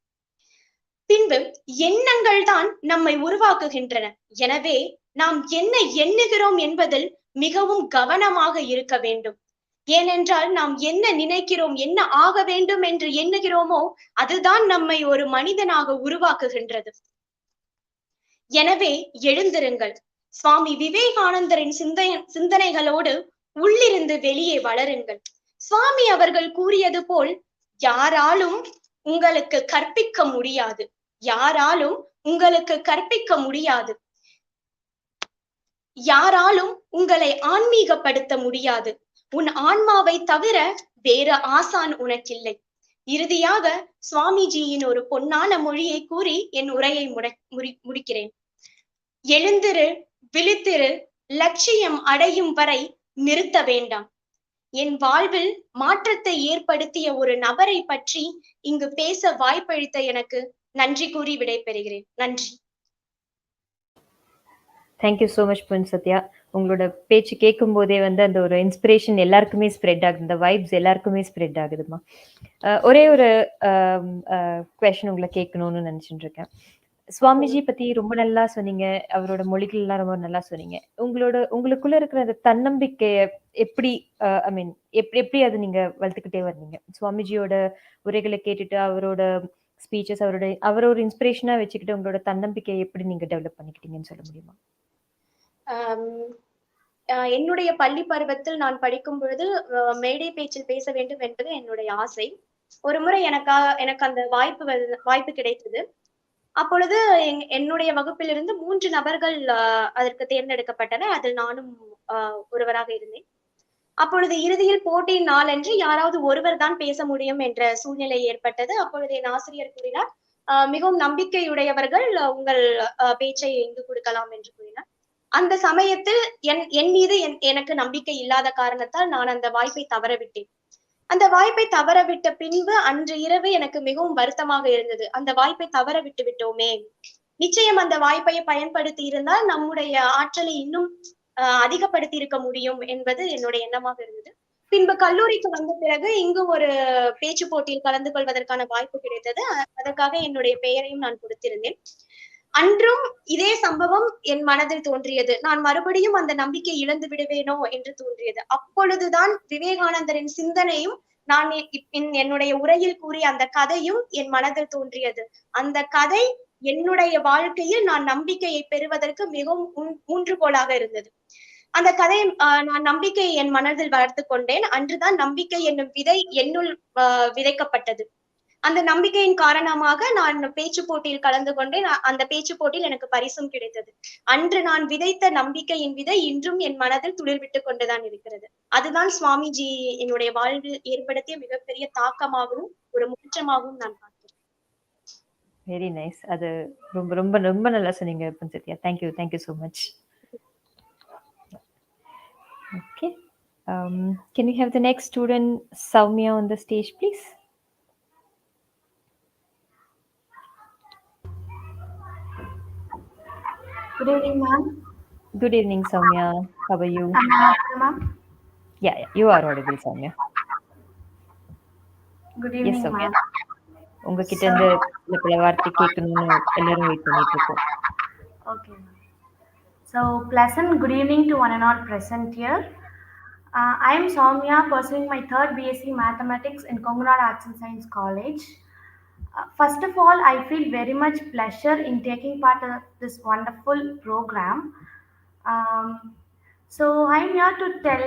பின்பு எண்ணங்கள் தான் நம்மை உருவாக்குகின்றன. எனவே நாம் என்ன எண்ணுகிறோம் என்பதில் மிகவும் கவனமாக இருக்க வேண்டும். ஏனென்றால் நாம் என்ன நினைக்கிறோம், என்ன ஆக வேண்டும் என்று எண்ணுகிறோமோ அதுதான் நம்மை ஒரு மனிதனாக உருவாக்குகின்றது. எனவே எழுந்திருங்கள். சுவாமி விவேகானந்தரின் சிந்தனைகளோடு உள்ளிருந்து வெளியே வளருங்கள். சுவாமி அவர்கள் கூறியது போல், யாராலும் உங்களுக்கு கற்பிக்க முடியாது, யாராலும் உங்களுக்கு கற்பிக்க முடியாது, யாராலும் உங்களை ஆன்மீகப்படுத்த முடியாது. உன் ஆன்மாவை தவிர வேற ஆசான் உனக்கில்லை. இறுதியாக சுவாமிஜியின் ஒரு பொன்னான மொழியை கூறி என் உரையை முடிக்கிறேன். எழுந்திரு, விழித்திரு, லட்சியம் அடையும் வரை நிறுத்த வேண்டாம். என் வாழ்வில் மாற்றத்தை ஏற்படுத்திய ஒரு நபரை பற்றி இங்கு பேச வாய்ப்பளித்த எனக்கு நன்றி கூறி விடைபெறுகிறேன். நன்றி. தேங்க்யூ ஸோ மச் பொன் சத்யா. உங்களோட பேச்சு கேட்கும் போதே அந்த ஒரு இன்ஸ்பிரேஷன் எல்லாருக்குமே ஸ்ப்ரெட் ஆகுது, இந்த வைப்ஸ் எல்லாருக்குமே ஸ்ப்ரெட் ஆகுதுமா. ஒரே ஒரு கொஸ்டின் உங்களை கேட்கணும்னு நினைச்சுட்டு இருக்கேன். சுவாமிஜி பத்தி ரொம்ப நல்லா சொன்னீங்க, அவரோட மொழிகள் எல்லாம் ரொம்ப நல்லா சொன்னீங்க. உங்களுக்குள்ள இருக்கிற அந்த தன்னம்பிக்கைய எப்படி ஐ மீன் எப்படி அது நீங்க வளர்த்துக்கிட்டே வந்தீங்க? சுவாமிஜியோட உரைகளை கேட்டுட்டு, அவரோட ஸ்பீச்சஸ், அவரோட இன்ஸ்பிரேஷனா வச்சுக்கிட்டு உங்களோட தன்னம்பிக்கையை எப்படி நீங்க டெவலப் பண்ணிக்கிட்டீங்கன்னு சொல்ல முடியுமா? என்னுடைய பள்ளி பருவத்தில் நான் படிக்கும் பொழுது மேடை பேச்சில் பேச வேண்டும் என்பது என்னுடைய ஆசை. ஒரு முறை எனக்கு அந்த வாய்ப்பு கிடைத்தது. அப்பொழுது என்னுடைய வகுப்பிலிருந்து 3 நபர்கள் அதற்கு தேர்ந்தெடுக்கப்பட்டனர். அதில் நானும் ஒருவராக இருந்தேன். அப்பொழுது இறுதியில் போட்டியின் நாளன்று யாராவது ஒருவர் தான் பேச முடியும் என்ற சூழ்நிலை ஏற்பட்டது. அப்பொழுது என் ஆசிரியர் கூறினார், மிகவும் நம்பிக்கையுடையவர்கள் உங்கள் பேச்சை எங்கு கொடுக்கலாம் என்று கூறினார். அந்த சமயத்தில் என் மீது எனக்கு நம்பிக்கை இல்லாத காரணத்தால் நான் அந்த வாய்ப்பை தவறவிட்டேன். அந்த வாய்ப்பை தவறவிட்ட பின்பு அன்று இரவு எனக்கு மிகவும் வருத்தமாக இருந்தது. அந்த வாய்ப்பை தவற விட்டு விட்டோமே. நிச்சயம் அந்த வாய்ப்பை பயன்படுத்தி இருந்தால் நம்முடைய ஆற்றலை இன்னும் அதிகப்படுத்தி இருக்க முடியும் என்பது என்னுடைய எண்ணமாக இருந்தது. பின்பு கல்லூரிக்கு வந்த பிறகு இங்கு ஒரு பேச்சு போட்டியில் கலந்து கொள்வதற்கான வாய்ப்பு கிடைத்தது. அதற்காக என்னுடைய பெயரையும் நான் கொடுத்திருந்தேன். அன்றும் இதே சம்பவம் என் மனதில் தோன்றியது. நான் மறுபடியும் அந்த நம்பிக்கை இழந்து விடுவேனோ என்று தோன்றியது. அப்பொழுதுதான் விவேகானந்தரின் சிந்தனையும் நான் என்னுடைய உரையில் கூறிய அந்த கதையும் என் மனதில் தோன்றியது. அந்த கதை என்னுடைய வாழ்க்கையில் நான் நம்பிக்கையை பெறுவதற்கு மிகவும் ஊன்றுகோலாக இருந்தது. அந்த கதையை நான் நம்பிக்கையை என் மனதில் வளர்த்து கொண்டேன். அன்றுதான் நம்பிக்கை என்னும் விதை என்னுள் விதைக்கப்பட்டது. அந்த நம்பிக்கையின் காரணமாக நான் பேச்சு போட்டியில் கலந்து கொண்டேன். அந்த பேச்சு போட்டியில் எனக்கு பரிசும் கிடைத்தது. அன்று நான் விதைத்த நம்பிக்கையின் விதை இன்றும் என் மனதில் துளிர் விட்டு கொண்டுதான் இருக்கிறது. அதுதான் சுவாமிஜி என்னுடைய வாழ்வில் ஏற்படுத்திய மிகப்பெரிய தாக்கமாகவும் ஒரு மாற்றமாகவும் நான் பார்க்கிறேன். Very nice. அது ரொம்ப ரொம்ப ரொம்ப நல்லா சொன்னீங்க பஞ்சத்யா. Thank you so much. Okay. Can we have the next student, Soumya, on the stage, please? Good evening, ma'am. Good evening, Soumya. How are you? Am I audible, ma'am? Yeah, you are audible, Soumya. Good evening, yes, Soumya. ma'am. உங்ககிட்ட இருந்து சில வார்த்தை கேட்கணும்னு எல்லாரும் wait பண்ணிட்டு இருக்கோம். Okay. So, pleasant good evening to one and all present here. I am Soumya, pursuing my 3rd BSc Mathematics in Kongunadu Arts and Science College. First of all, I feel very much pleasure in taking part of this wonderful program. So, I am here to tell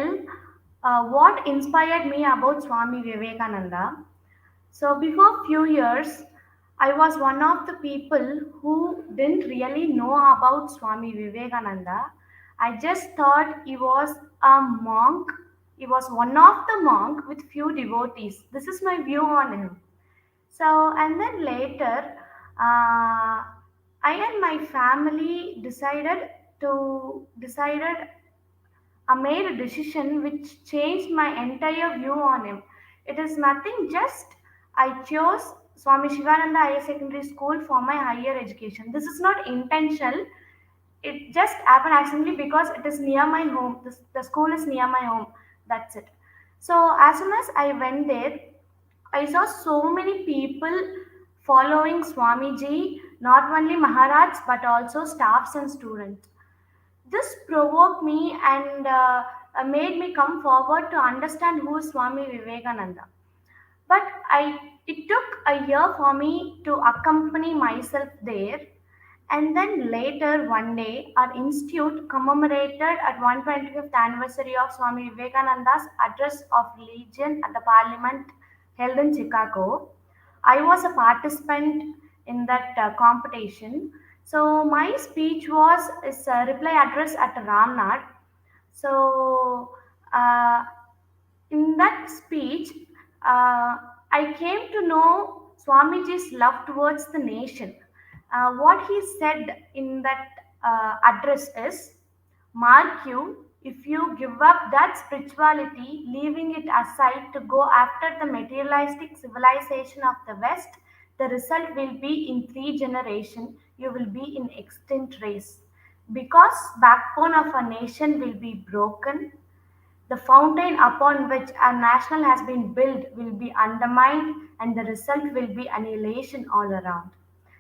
what inspired me about Swami Vivekananda. So, before few years, I was one of the people who didn't really know about Swami Vivekananda. I just thought he was a monk. He was one of the monk with few devotees. This is my view on him. So, and then later, I and my family decided I made a decision which changed my entire view on him. It is nothing, just I chose Swami Shivananda Higher Secondary School for my higher education. This is not intentional. It just happened accidentally because it is near my home. The school is near my home. That's it. So as soon as I went there, I saw so many people following Swamiji, not only Maharaj but also staffs and students. This provoked me and made me come forward to understand who is Swami Vivekananda. But it took a year for me to accompany myself there. And then later one day, our institute commemorated at 125th anniversary of Swami Vivekananda's address of religion at the parliament held in Chicago. I was a participant in that competition. So my speech was is a reply address at Ramnath. So uh, in that speech, I came to know Swamiji's love towards the nation. What he said in that address is, mark you, if you give up that spirituality, leaving it aside to go after the materialistic civilization of the West, the result will be in 3 generations, you will be in extinct race. Because backbone of a nation will be broken, the fountain upon which our national has been built will be undermined, and the result will be annihilation all around.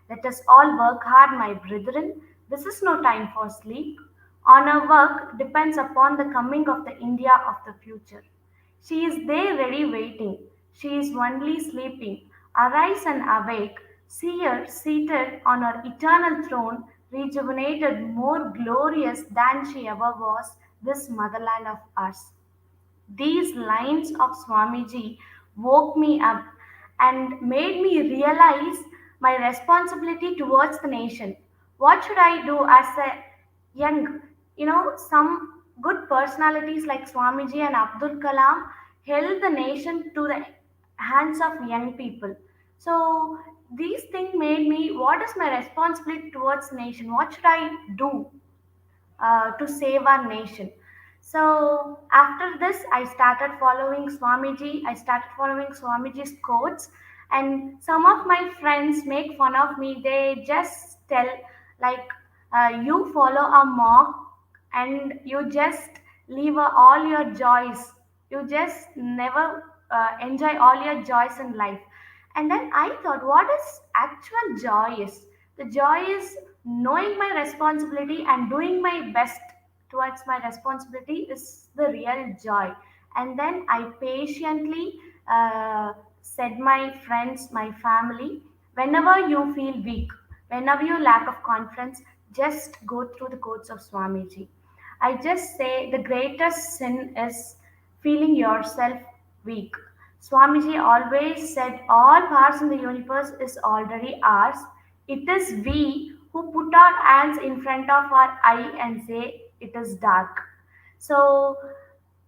Let us all work hard, my brethren. This is no time for sleep. On our work depends upon the coming of the India of the future. She is there ready waiting. She is only sleeping. Arise and awake. See her seated on her eternal throne, rejuvenated, more glorious than she ever was, this motherland of ours. These lines of Swamiji woke me up and made me realize my responsibility towards the nation. What should I do as a young, some good personalities like Swamiji and Abdul Kalam held the nation to the hands of young people. So these things made me, what is my responsibility towards the nation? What should I do to save our nation? So after this, I started following Swamiji. I started following Swamiji's quotes, and some of my friends make fun of me. They just tell like, "You follow a monk, and you just leave all your joys. You just never enjoy all your joys in life." And then I thought, what is actual joy is? The joy is knowing my responsibility and doing my best towards my responsibility is the real joy. And then I patiently said my friends, my family, whenever you feel weak, whenever you lack of confidence, just go through the quotes of Swamiji. I just say the greatest sin is feeling yourself weak. Swamiji always said all powers in the universe is already ours. It is we who put our hands in front of our eye and say it is dark. So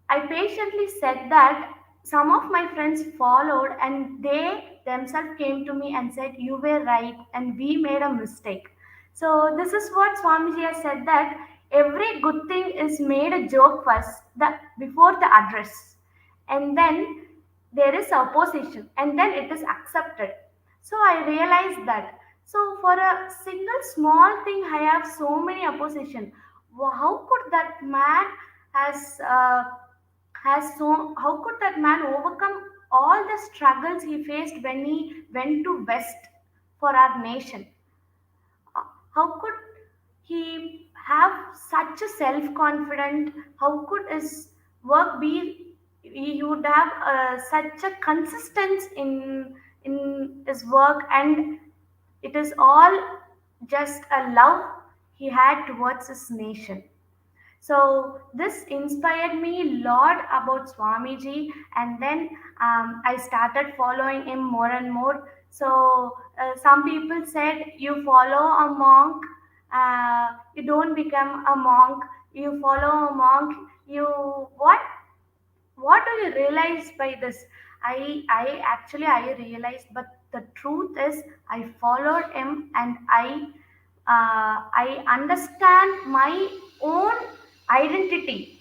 I patiently said that. Some of my friends followed and they themselves came to me and said, "You were right and we made a mistake." So, this is what Swamiji has said, that every good thing is made a joke first, before the address, and then there is opposition, and then it is accepted. So, I realized that. So, for a single small thing, I have so many opposition. How could that man has how could that man overcome all the struggles he faced when he went to West for our nation? How could he have such a self-confident? How could his work be? He would have such a consistency in his work, and it is all just a love he had towards his nation. So this inspired me a lot about Swamiji, and then I started following him more and more. So some people said, "You follow a monk, you don't become a monk. you follow a monk, you what do you realize by this? I actually I realized, but the truth is I followed him, and I understand my own identity.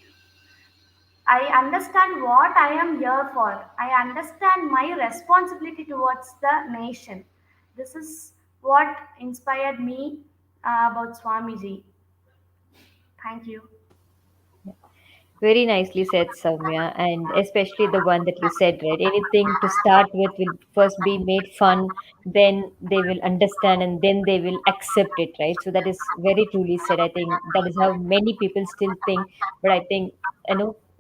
I understand what I am here for. I understand my responsibility towards the nation. This is what inspired me about Swamiji. Thank you. Very nicely said, Soumya, and especially the one that you said, right? Anything to start with will first be made fun, then they will understand, and then they will accept it, right? So that is very truly said. I think that is how many people still think. But I think,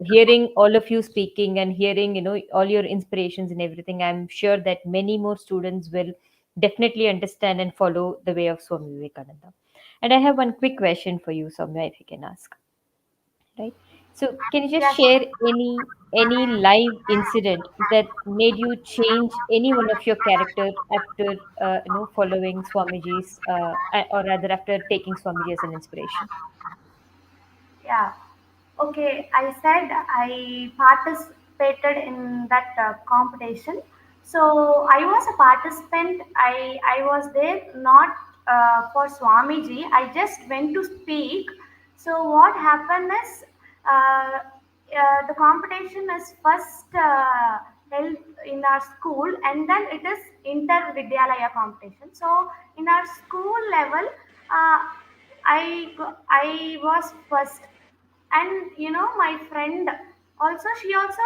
hearing all of you speaking and hearing, all your inspirations and everything, I'm sure that many more students will definitely understand and follow the way of Swami Vivekananda. And I have one quick question for you, Soumya, if you can ask, right? So can you just Yes. share any live incident that made you change any one of your character after following Swamiji's or rather after taking Swamiji as an inspiration? Yeah. Okay, I said I participated in that competition. So I was a participant. I was there not for Swamiji. I just went to speak. So what happened is the competition is first held in our school, and then it is inter Vidyalaya competition. So in our school level, uh, I was first, and my friend also, she also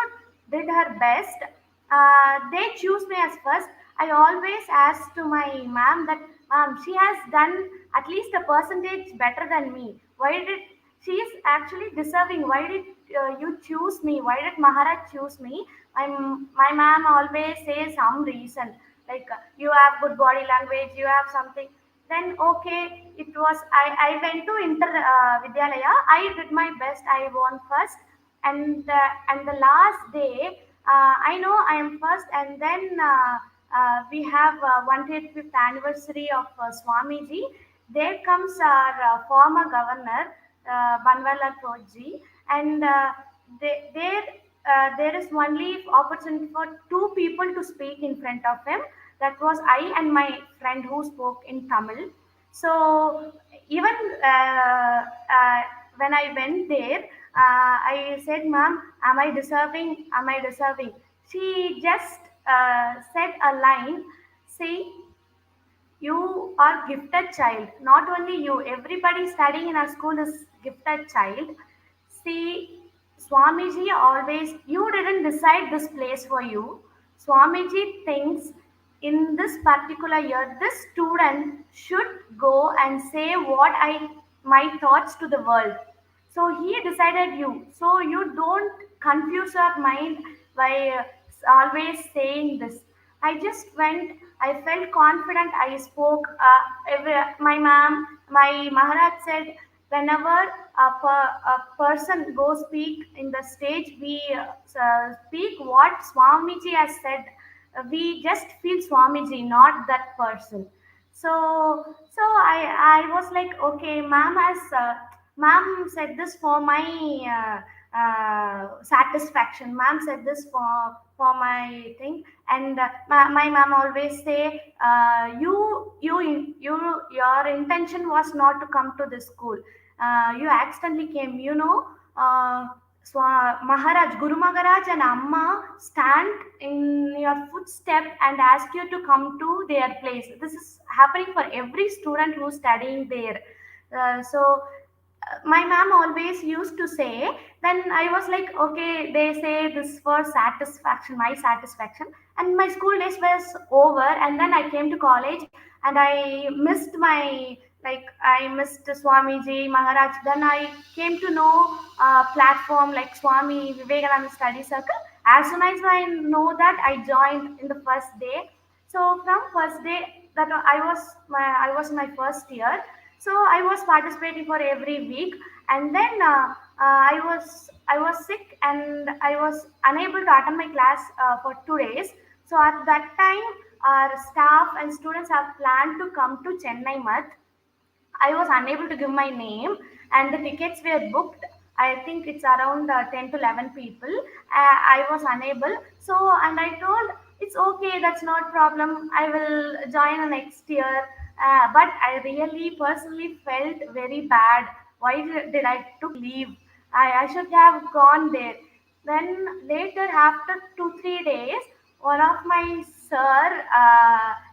did her best. They choose me as first. I always ask to my ma'am that, ma'am, she has done at least a percentage better than me. Why did she is actually deserving? Why did you choose me? Why did Maharaj choose me? My ma'am always says some reason, like you have good body language, you have something. Then okay, it was I went to inter Vidyalaya. I did my best. I won first, and the last day, I know I am first, and then we have 125th anniversary of Swamiji. There comes our former governor, Banwala Kodji, and there is only opportunity for two people to speak in front of him. That was I and my friend who spoke in Tamil. So even when I went there, I said, "Ma'am, am I deserving? Am I deserving?" She just said a line. See, you are gifted child. Not only you, everybody studying in our school is gifted child. See, Swamiji always, you didn't decide this place for you. Swamiji thinks in this particular year, this student should go and say what I my thoughts to the world. So he decided you. So you don't confuse your mind by always saying this. I just went. I felt confident. I spoke. My ma'am, my Maharaj said, whenever a person goes speak in the stage, we speak what Swamiji has said. We just feel Swamiji, not that person. So I was like, okay, ma'am said this for my satisfaction. Ma'am said this for my thing. And my ma'am always say, your intention was not to come to this school. You accidentally came. Maharaj, Guru Maharaj and Amma stand in your footstep and ask you to come to their place. This is happening for every student who's studying there. My ma'am always used to say. Then I was like, okay, they say this for satisfaction, my satisfaction. And my school days was over, and then I came to college, and I missed my, like, I missed Swamiji Maharaj. Then I came to know platform like Swami Vivekananda Study Circle. As soon as I know that, I joined in the first day. So from first day, that I was in my first year. So I was participating for every week, and then I was sick, and I was unable to attend my class for 2 days. So at that time, our staff and students have planned to come to Chennai Math. I was unable to give my name, and the tickets were booked. I think it's around 10 to 11 people. I was unable. So, and I told, it's okay, that's not problem. I will join next year. But I really personally felt very bad. Why did I took leave? I should have gone there. Then later, after 2 3 days, one of my sir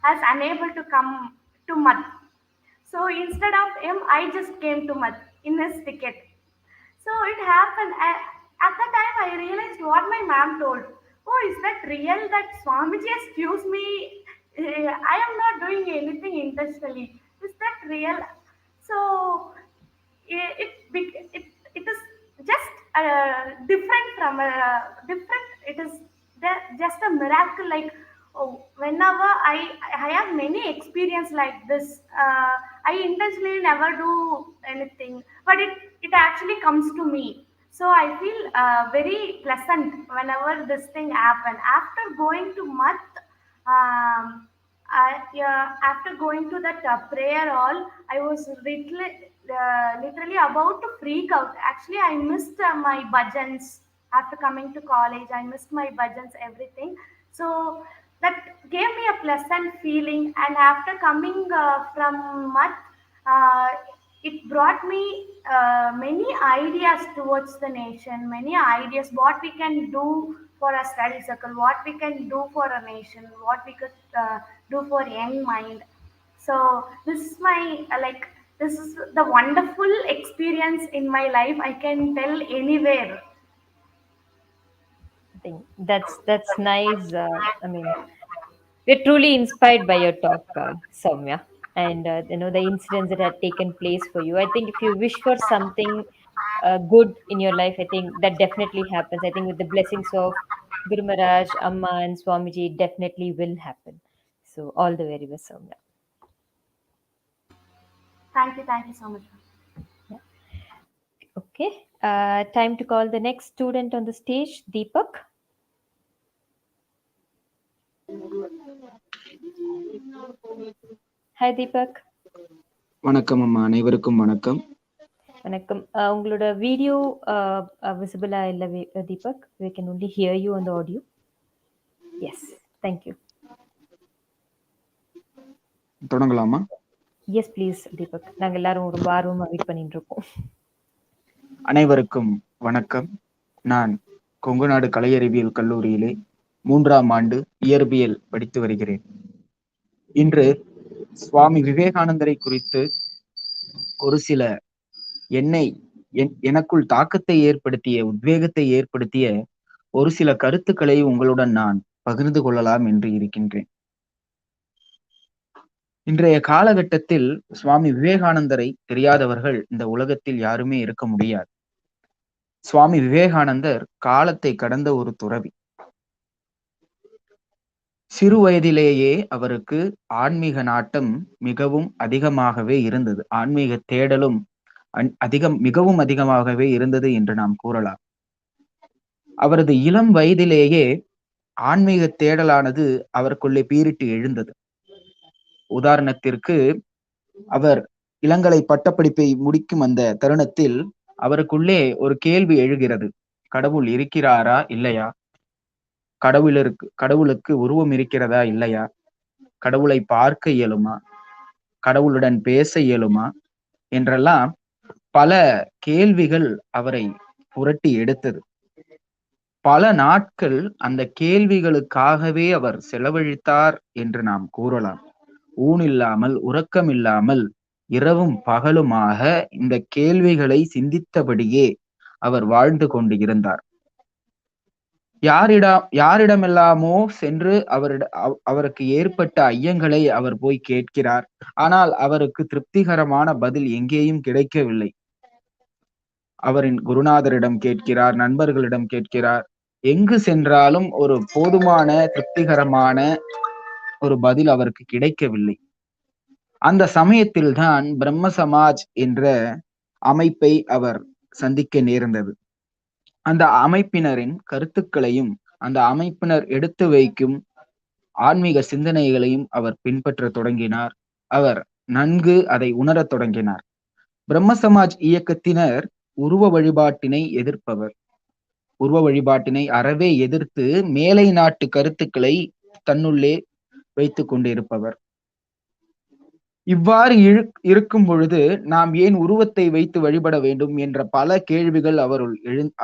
has unable to come to Math. So instead of him, I just came to Math in his ticket. So it happened. At that time, I realized what my ma'am told. Oh, is that real? That Swamiji, excuse me, I am not doing anything intentionally. Is that real? So it is just different from different. It is just a miracle. Like, oh, whenever I have many experience like this. I intentionally never do anything, but it actually comes to me. So I feel very pleasant whenever this thing happen. After going to Math, yeah, after going to that prayer hall, I was literally about to freak out. Actually, I missed my bhajans after coming to college. I missed my bhajans, everything. So that gave me a pleasant feeling. And after coming from Math, uh, it brought me many ideas towards the nation, many ideas what we can do for a study circle, what we can do for a nation, what we could do for young mind. So this is my this is the wonderful experience in my life. I can tell anywhere. I think that's nice. I mean, we're truly inspired by your talk, Soumya, and the incidents that had taken place for you. I think if you wish for something good in your life, I think that definitely happens. I think with the blessings of Guru Maharaj, Amma, and Swamiji, it definitely will happen. So all the very best, Soumya. Thank you so much. Yeah. Okay. Time to call the next student on the stage, Deepak. Hi, Deepak. வணக்கம் அம்மா, அனைவருக்கும் வணக்கம். வணக்கம். உங்களோட video விசிபிளா இல்ல Deepak. We can only hear you on the audio. Yes, thank you. தொடங்கலாமா? Yes, please, Deepak. நாங்க எல்லாரும் ரொம்ப ஆர்வமா வெயிட் பண்ணிட்டு இருக்கோம். அனைவருக்கும் வணக்கம். நான் கொங்குநாடு கலை அறிவியல் கல்லூரியிலே 3ஆம் ஆண்டு இயற்பியல் படித்து வருகிறேன். இன்று சுவாமி விவேகானந்தரை குறித்து ஒரு சில எனக்குள் தாக்கத்தை ஏற்படுத்திய, உத்வேகத்தை ஏற்படுத்திய ஒரு சில கருத்துக்களை உங்களுடன் நான் பகிர்ந்து கொள்ளலாம் என்று இருக்கின்றேன். இன்றைய காலகட்டத்தில் சுவாமி விவேகானந்தரை தெரியாதவர்கள் இந்த உலகத்தில் யாருமே இருக்க முடியாது. சுவாமி விவேகானந்தர் காலத்தை கடந்த ஒரு துறவி. சிறு வயதிலேயே அவருக்கு ஆன்மீக நாட்டம் மிகவும் அதிகமாகவே இருந்தது. ஆன்மீக தேடலும் மிகவும் அதிகமாகவே இருந்தது என்று நாம் கூறலாம். அவரது இளம் வயதிலேயே ஆன்மீக தேடலானது அவருக்குள்ளே பீரிட்டு எழுந்தது. உதாரணத்திற்கு, அவர் இளங்கலை பட்டப்படிப்பை முடிக்கும் அந்த தருணத்தில் அவருக்குள்ளே ஒரு கேள்வி எழுகிறது. கடவுள் இருக்கிறாரா இல்லையா? கடவுளுக்கு உருவம் இருக்கிறதா இல்லையா? கடவுளை பார்க்க இயலுமா? கடவுளுடன் பேச இயலுமா? என்றெல்லாம் பல கேள்விகள் அவரை புரட்டி எடுத்தது. பல நாட்கள் அந்த கேள்விகளுக்காகவே அவர் செலவழித்தார் என்று நாம் கூறலாம். ஊனில்லாமல், உறக்கமில்லாமல், இரவும் பகலுமாக இந்த கேள்விகளை சிந்தித்தபடியே அவர் வாழ்ந்து கொண்டு இருந்தார். யாரிடமெல்லாமோ சென்று அவருக்கு ஏற்பட்ட ஐயங்களை அவர் போய் கேட்கிறார். ஆனால் அவருக்கு திருப்திகரமான பதில் எங்கேயும் கிடைக்கவில்லை. அவரின் குருநாதரிடம் கேட்கிறார், நண்பர்களிடம் கேட்கிறார். எங்கு சென்றாலும் ஒரு போதுமான திருப்திகரமான ஒரு பதில் அவருக்கு கிடைக்கவில்லை. அந்த சமயத்தில் தான் பிரம்ம சமாஜ் என்ற அமைப்பை அவர் சந்திக்க நேர்ந்தது. அந்த அமைப்பினரின் கருத்துக்களையும் அந்த அமைப்பினர் எடுத்து வைக்கும் ஆன்மீக சிந்தனைகளையும் அவர் பின்பற்ற தொடங்கினார். அவர் நன்கு அதை உணரத் தொடங்கினார். பிரம்ம சமாஜ் இயக்கத்தினர் உருவ வழிபாட்டினை எதிர்ப்பவர். உருவ வழிபாட்டினை அறவே எதிர்த்து மேலை நாட்டு கருத்துக்களை தன்னுள்ளே வைத்துக் கொண்டிருப்பவர். இவ்வாறு இருக்கும் பொழுது நாம் ஏன் உருவத்தை வைத்து வழிபட வேண்டும் என்ற பல கேள்விகள்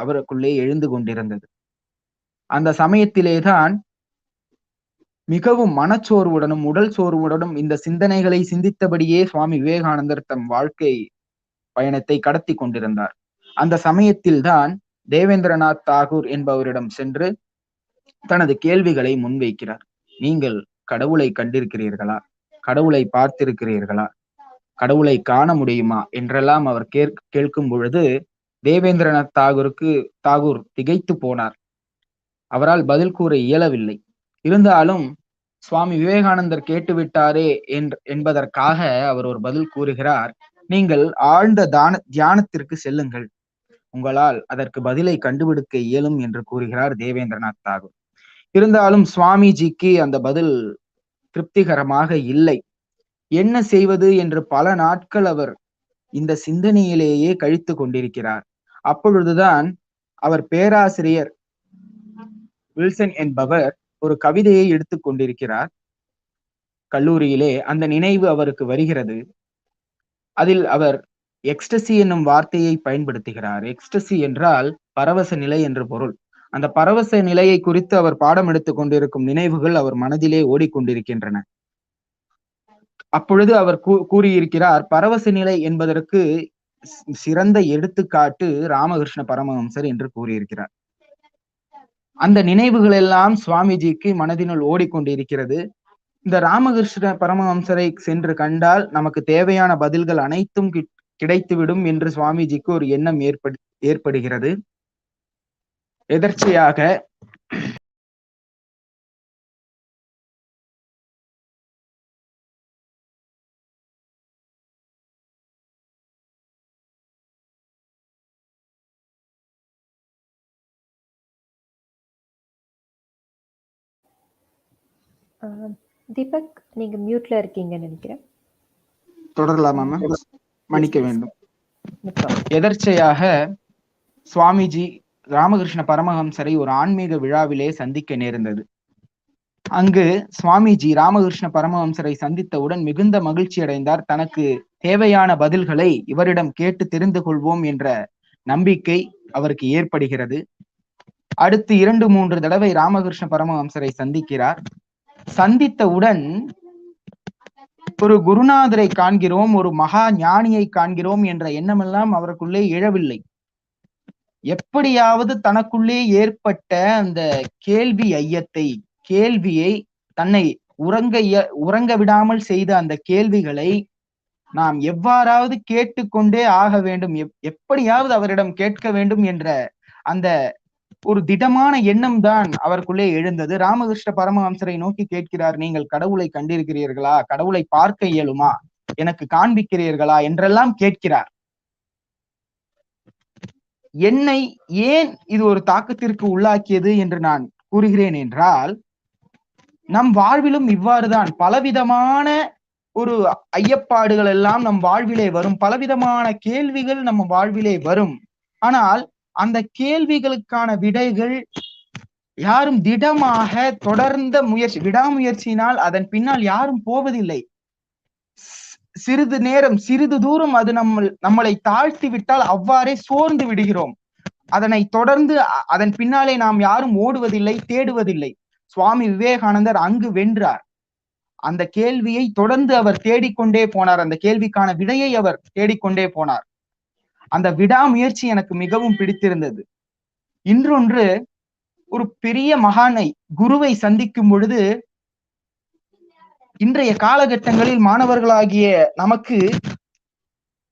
அவருக்குள்ளே எழுந்து கொண்டிருந்தது. அந்த சமயத்திலேதான் மிகவும் மனச்சோர்வுடனும் உடல் சோர்வுடனும் இந்த சிந்தனைகளை சிந்தித்தபடியே சுவாமி விவேகானந்தர் தம் வாழ்க்கை பயணத்தை கடத்தி கொண்டிருந்தார். அந்த சமயத்தில்தான் தேவேந்திரநாத் தாகூர் என்பவரிடம் சென்று தனது கேள்விகளை முன்வைக்கிறார். நீங்கள் கடவுளை கண்டிருக்கிறீர்களா? கடவுளை பார்த்திருக்கிறீர்களா? கடவுளை காண முடியுமா என்றெல்லாம் அவர் கேட்கும் பொழுது தேவேந்திரநாத் தாகூர் திகைத்து போனார். அவரால் பதில் கூற இயலவில்லை. இருந்தாலும் சுவாமி விவேகானந்தர் கேட்டுவிட்டாரே என்பதற்காக அவர் ஒரு பதில் கூறுகிறார். நீங்கள் ஆழ்ந்த தியானத்திற்கு செல்லுங்கள், உங்களால் அதற்கு பதிலை கண்டுபிடிக்க இயலும் என்று கூறுகிறார் தேவேந்திரநாத் தாகூர். இருந்தாலும் சுவாமிஜிக்கு அந்த பதில் திருப்திகரமாக இல்லை. என்ன செய்வது என்று பல நாட்கள் அவர் இந்த சிந்தனையிலேயே கழித்து கொண்டிருக்கிறார். அப்பொழுதுதான் அவர் பேராசிரியர் வில்சன் என்பவர் ஒரு கவிதையை எடுத்துக் கொண்டிருக்கிறார் கல்லூரியிலே. அந்த நினைவு அவருக்கு வருகிறது. அதில் அவர் எக்ஸ்டசி என்னும் வார்த்தையை பயன்படுத்துகிறார். எக்ஸ்டசி என்றால் பரவச நிலை என்று பொருள். அந்த பரவச நிலையை குறித்து அவர் பாடம் எடுத்துக் கொண்டிருக்கும் நினைவுகள் அவர் மனதிலே ஓடிக்கொண்டிருக்கின்றன. அப்பொழுது அவர் கூறியிருக்கிறார், பரவச நிலை என்பதற்கு சிறந்த எடுத்துக்காட்டு ராமகிருஷ்ண பரமஹம்சர் என்று கூறியிருக்கிறார். அந்த நினைவுகள் எல்லாம் சுவாமிஜிக்கு மனதினுள் ஓடிக்கொண்டிருக்கிறது. இந்த ராமகிருஷ்ண பரமஹம்சரை சென்று கண்டால் நமக்கு தேவையான பதில்கள் அனைத்தும் கிடைத்துவிடும் என்று சுவாமிஜிக்கு ஒரு எண்ணம் ஏற்படுகிறது. எதர்ச்சையாக தீபக், நீங்க மியூட்ல இருக்கீங்கன்னு நினைக்கிறேன். தொடரலாமா மேம்? மன்னிக்க வேண்டும். எதர்ச்சையாக சுவாமிஜி ராமகிருஷ்ண பரமஹம்சரை ஒரு ஆன்மீக விழாவிலே சந்திக்க நேர்ந்தது. அங்கு சுவாமிஜி ராமகிருஷ்ண பரமஹம்சரை சந்தித்தவுடன் மிகுந்த மகிழ்ச்சி அடைந்தார். தனக்கு தேவையான பதில்களை இவரிடம் கேட்டு தெரிந்து கொள்வோம் என்ற நம்பிக்கை அவருக்கு ஏற்படுகிறது. அடுத்து 2-3 தடவை ராமகிருஷ்ண பரமஹம்சரை சந்திக்கிறார். சந்தித்தவுடன் ஒரு குருநாதரை காண்கிறோம், ஒரு மகா ஞானியை காண்கிறோம் என்ற எண்ணமெல்லாம் அவருக்குள்ளே எழவில்லை. எப்படியாவது தனக்குள்ளே ஏற்பட்ட அந்த கேள்வியை தன்னை உறங்க விடாமல் செய்த அந்த கேள்விகளை நாம் எவ்வாறாவது கேட்டுக்கொண்டே ஆக வேண்டும், எப்படியாவது அவரிடம் கேட்க வேண்டும் என்ற அந்த ஒரு திடமான எண்ணம் தான் அவருக்குள்ளே எழுந்தது. ராமகிருஷ்ண பரமஹம்சரை நோக்கி கேட்கிறார், நீங்கள் கடவுளை கண்டிருக்கிறீர்களா? கடவுளை பார்க்க இயலுமா? எனக்கு காண்பிக்கிறீர்களா என்றெல்லாம் கேட்கிறார். என்னை ஏன் இது ஒரு தாக்கத்திற்கு உள்ளாக்கியது என்று நான் கூறுகிறேன் என்றால், நம் வாழ்விலும் இவ்வாறுதான் பலவிதமான ஒரு ஐயப்பாடுகள் எல்லாம் நம் வாழ்விலே வரும், பலவிதமான கேள்விகள் நம்ம வாழ்விலே வரும். ஆனால் அந்த கேள்விகளுக்கான விடைகள் யாரும் திடமாக தொடர்ந்த விடாமுயற்சியினால் அதன் பின்னால் யாரும் போவதில்லை. சிறிது நேரம் சிறிது தூரம் அது நம்மளை தாழ்த்தி விட்டால் அவ்வாறே சோர்ந்து விடுகிறோம். அதனை தொடர்ந்து அதன் பின்னாலே நாம் யாரும் ஓடுவதில்லை, தேடுவதில்லை. சுவாமி விவேகானந்தர் அங்கு வென்றார். அந்த கேள்வியை தொடர்ந்து அவர் தேடிக்கொண்டே போனார். அந்த கேள்விக்கான விடையை அவர் தேடிக்கொண்டே போனார். அந்த விடாமுயற்சி எனக்கு மிகவும் பிடித்திருந்தது. இன்றொன்று, ஒரு பெரிய மகானை, குருவை சந்திக்கும் பொழுது இன்றைய காலகட்டங்களில் மாணவர்களாகிய நமக்கு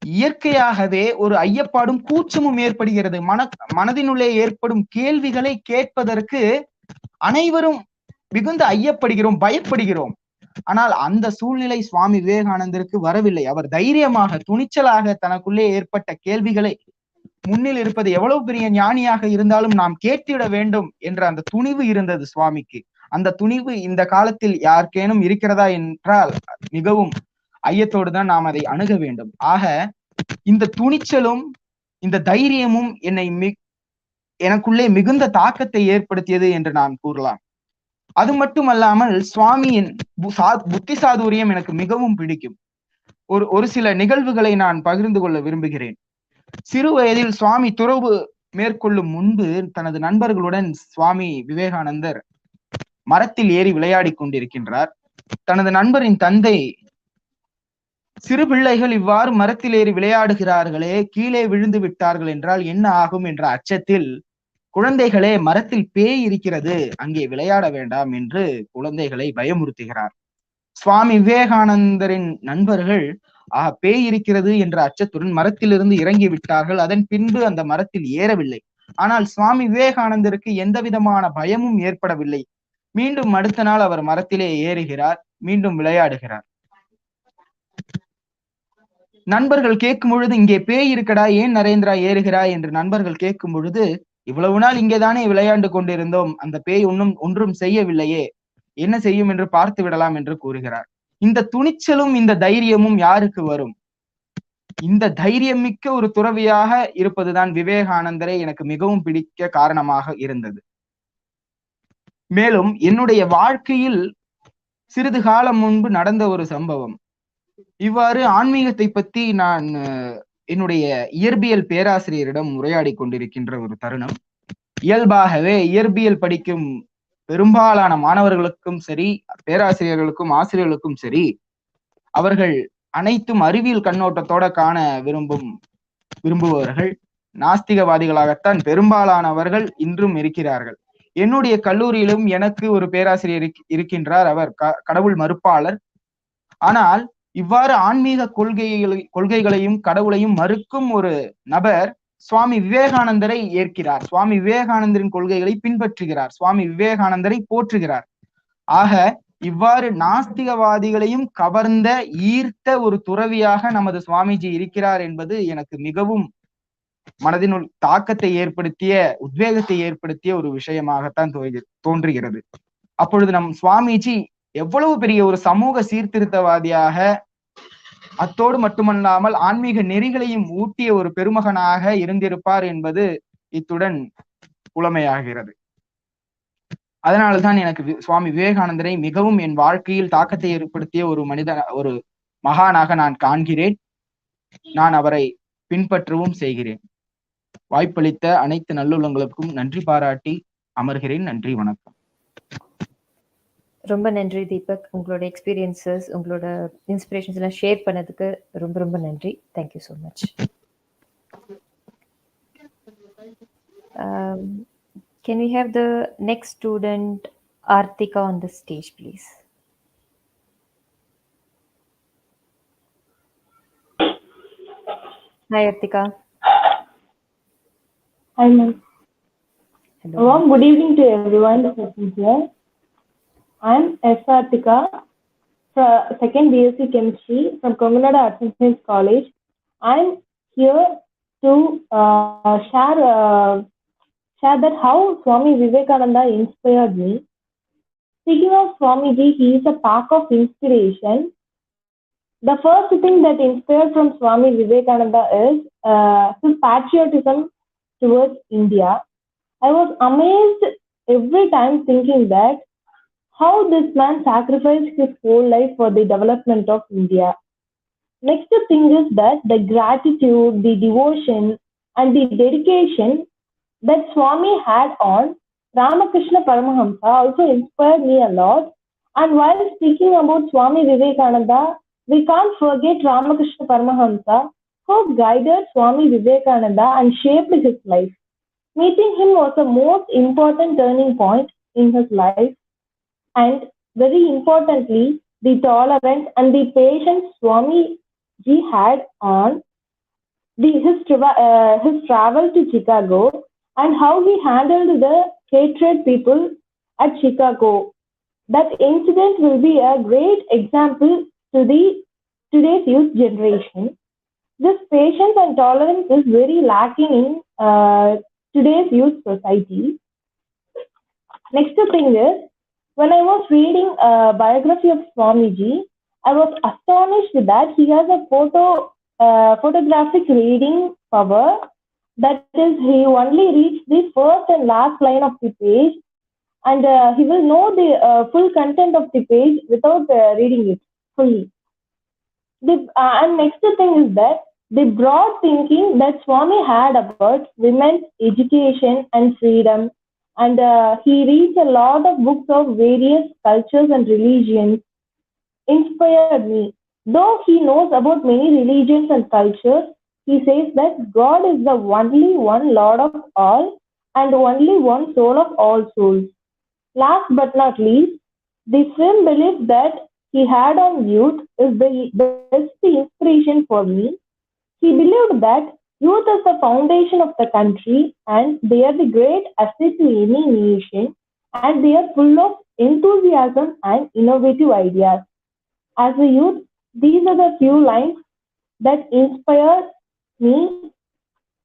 இயற்கையாகவே ஒரு ஐயப்பாடும் கூச்சமும் ஏற்படுகிறது. மனதினுள்ளே ஏற்படும் கேள்விகளை கேட்பதற்கு அனைவரும் மிகுந்த ஐயப்படுகிறோம், பயப்படுகிறோம். ஆனால் அந்த சூழ்நிலை சுவாமி விவேகானந்தருக்கு வரவில்லை. அவர் தைரியமாக, துணிச்சலாக தனக்குள்ளே ஏற்பட்ட கேள்விகளை, முன்னில் இருப்பது எவ்வளவு பெரிய ஞானியாக இருந்தாலும் நாம் கேட்டிட வேண்டும் என்ற அந்த துணிவு இருந்தது சுவாமிக்கு. அந்த துணிவு இந்த காலத்தில் யாருக்கேனும் இருக்கிறதா என்றால் மிகவும் ஐயத்தோடு தான் நாம் அதை அணுக வேண்டும். ஆக இந்த துணிச்சலும் இந்த தைரியமும் எனக்குள்ளே மிகுந்த தாக்கத்தை ஏற்படுத்தியது என்று நான் கூறலாம். அது மட்டுமல்லாமல் சுவாமியின் புத்தி சாதுரியம் எனக்கு மிகவும் பிடிக்கும். ஒரு சில நிகழ்வுகளை நான் பகிர்ந்து கொள்ள விரும்புகிறேன். சிறு வயதில் சுவாமி துறவு மேற்கொள்ளும் முன்பு தனது நண்பர்களுடன் சுவாமி விவேகானந்தர் மரத்தில் ஏறி விளையாடி கொண்டிருக்கின்றார். தனது நண்பரின் தந்தை, சிறு பிள்ளைகள் இவ்வாறு மரத்தில் ஏறி விளையாடுகிறார்களே, கீழே விழுந்து விட்டார்கள் என்றால் என்ன ஆகும் என்ற அச்சத்தில், குழந்தைகளே மரத்தில் பேய் இருக்கிறது, அங்கே விளையாட வேண்டாம் என்று குழந்தைகளை பயமுறுத்துகிறார். சுவாமி விவேகானந்தரின் நண்பர்கள் பேய் இருக்கிறது என்ற அச்சத்துடன் மரத்திலிருந்து இறங்கி விட்டார்கள். அதன் பின்பு அந்த மரத்தில் ஏறவில்லை. ஆனால் சுவாமி விவேகானந்தருக்கு எந்த விதமான பயமும் ஏற்படவில்லை. மீண்டும் அடுத்த நாள் அவர் மரத்திலே ஏறுகிறார், மீண்டும் விளையாடுகிறார். நண்பர்கள் கேட்கும் பொழுது, இங்கே பேய் இருக்கடா, ஏன் நரேந்திரா ஏறுகிறாய் என்று நண்பர்கள் கேட்கும் பொழுது, இவ்வளவு நாள் இங்கேதானே விளையாண்டு கொண்டிருந்தோம், அந்த பேய் ஒன்றும் செய்யவில்லையே, என்ன செய்யும் என்று பார்த்து விடலாம் என்று கூறுகிறார். இந்த துணிச்சலும் இந்த தைரியமும் யாருக்கு வரும்? இந்த தைரியம் மிக்க ஒரு துறவியாக இருப்பதுதான் விவேகானந்தரை எனக்கு மிகவும் பிடிக்க காரணமாக இருந்தது. மேலும் என்னுடைய வாழ்க்கையில் சிறிது காலம் முன்பு நடந்த ஒரு சம்பவம். இவ்வாறு ஆன்மீகத்தை பற்றி நான் என்னுடைய இயற்பியல் பேராசிரியரிடம் உரையாடி கொண்டிருக்கின்ற ஒரு தருணம். இயல்பாகவே இயற்பியல் படிக்கும் பெரும்பாலான மாணவர்களுக்கும் சரி, பேராசிரியர்களுக்கும் ஆசிரியர்களுக்கும் சரி, அவர்கள் அனைத்தும் அறிவியல் கண்ணோட்டத்தோட காண விரும்புபவர்கள், நாஸ்திகவாதிகளாகத்தான் பெரும்பாலானவர்கள் இன்றும் இருக்கிறார்கள். என்னுடைய கல்லூரியிலும் எனக்கு ஒரு பேராசிரியர் இருக்கின்றார். அவர் கடவுள் மறுப்பாளர். ஆனால் இவ்வாறு ஆன்மீக கொள்கைகளையும் கடவுளையும் மறுக்கும் ஒரு நபர் சுவாமி விவேகானந்தரை ஏற்கிறார், சுவாமி விவேகானந்தரின் கொள்கைகளை பின்பற்றுகிறார், சுவாமி விவேகானந்தரை போற்றுகிறார். ஆக இவ்வாறு நாஸ்திகவாதிகளையும் கவர்ந்த ஈர்த்த ஒரு துறவியாக நமது சுவாமிஜி இருக்கிறார் என்பது எனக்கு மிகவும் மனதினுள் தாக்கத்தை ஏற்படுத்திய, உத்வேகத்தை ஏற்படுத்திய ஒரு விஷயமாகத்தான் தோன்றுகிறது. அப்பொழுது நம் சுவாமிஜி எவ்வளவு பெரிய ஒரு சமூக சீர்திருத்தவாதியாக, அத்தோடு மட்டுமல்லாமல் ஆன்மீக நெறிகளையும் ஊட்டிய ஒரு பெருமகனாக இருந்திருப்பார் என்பது இத்துடன் புலமையாகிறது. அதனால்தான் எனக்கு சுவாமி விவேகானந்தரை மிகவும் என் வாழ்க்கையில் தாக்கத்தை ஏற்படுத்திய ஒரு மகானாக நான் காண்கிறேன். நான் அவரை பின்பற்றவும் செய்கிறேன். வாய்ப்பளித்த அனைத்து நல்லுள்ளங்களுக்கும் நன்றி பாராட்டி அமர்கிறேன். நன்றி, வணக்கம். ரொம்ப நன்றி தீபக். உங்களோட எக்ஸ்பீரியன்சஸ், உங்களோட இன்ஸ்பிரேஷன்ஸ் எல்லாம் ஷேர் பண்ணதுக்கு ரொம்ப ரொம்ப நன்றி. Thank you so much. Can we have the next student, Artika, on the stage, please? Hi, Artika. Hi, ma'am. Hello. Good evening to everyone here. I'm S. Artika, second BSc Chemistry from Kongunadu Arts and Science College. I'm here to share that how Swami Vivekananda inspired me. Speaking of Swamiji, he is a pack of inspiration. The first thing that inspired from Swami Vivekananda is his patriotism towards India. I was amazed every time thinking that how this man sacrificed his whole life for the development of India. Next thing is that the gratitude, the devotion, and the dedication that Swami had on Ramakrishna Paramahamsa also inspired me a lot. And while speaking about Swami Vivekananda, we can't forget Ramakrishna Paramahamsa, who guided Swami Vivekananda and shaped his life. Meeting him was the most important turning point in his life. And very importantly, the tolerance and the patience Swami Ji had on his travel to Chicago, and how he handled the hatred people at Chicago. That incident will be a great example to today's youth generation. This patience and tolerance is very lacking in today's youth society. Next thing is, when I was reading a biography of Swamiji, I was astonished that he has a photographic reading power. That is, he only reads the first and last line of the page, and he will know the full content of the page without reading it fully. And next thing is that the broad thinking that Swami had about women's education and freedom, and he reads a lot of books of various cultures and religions, inspired me. Though he knows about many religions and cultures, he says that God is the only one Lord of all and only one soul of all souls. Last but not least, the firm belief that he had on youth is the best inspiration for me. He believed that youth is the foundation of the country and they are the great asset to any nation, and they are full of enthusiasm and innovative ideas. As a youth, these are the few lines that inspired me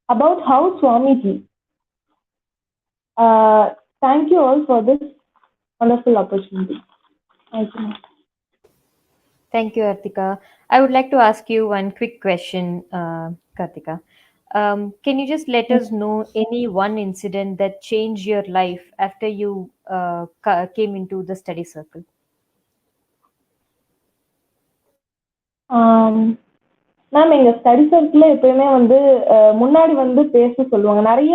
about how Swamiji. Thank you all for this wonderful opportunity. Thank you. Thank you, Artika. I would like to ask you one quick question, Kartika. Can you just let us know any one incident that changed your life after you came into the study circle? Ma'am எங்க study சர்க்கிள்ல எப்பயுமே வந்து முன்னாடி வந்து பேச சொல்லுவாங்க. நிறைய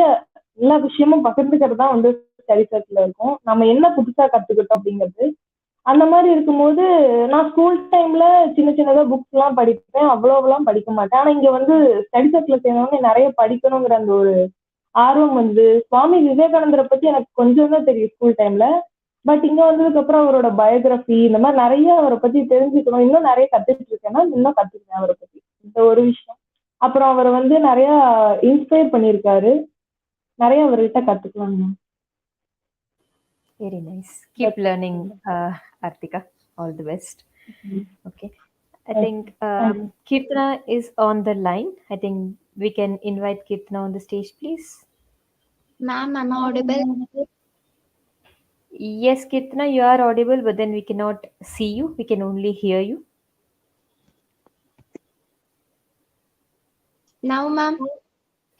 எல்லா விஷயமும் பகிர்ந்துக்கிறது தான் வந்து ஸ்டடி சர்க்கிள்ல இருக்கும். நம்ம என்ன புதுசா கத்துக்கிட்டோம் அப்படிங்கிறது. அந்த மாதிரி இருக்கும்போது நான் ஸ்கூல் டைம்ல சின்ன சின்னதா புக்ஸ் எல்லாம் படிப்பேன். அவ்வளோவெல்லாம் படிக்க மாட்டேன். ஆனா இங்க வந்து ஸ்டடி சர்க்கிள்ல சேர்ந்தவங்க நிறைய படிக்கணுங்கிற அந்த ஒரு ஆர்வம் வந்து, சுவாமி விவேகானந்தரை பத்தி எனக்கு கொஞ்சம் தான் தெரியும் ஸ்கூல் டைம்ல. பட் இங்க வந்ததுக்கு அப்புறம் அவரோட பயோகிராஃபி இந்த மாதிரி நிறைய அவரை பத்தி தெரிஞ்சுக்கணும். இன்னும் நிறைய கத்துட்டு இருக்கேன்னா இன்னும் கத்துக்கிறேன் அவரை பத்தி. இந்த ஒரு விஷயம். அப்புறம் அவரை வந்து நிறைய இன்ஸ்பயர் பண்ணியிருக்காரு. நிறைய அவர்கிட்ட கத்துக்கலாங்க. Very nice. Keep learning, Artika. All the best. Okay. I think Kirtana is on the line. I think we can invite Kirtana on the stage, please. Ma'am, I'm audible. Yes, Kirtana, you are audible, but then we cannot see you. We can only hear you. Now, ma'am,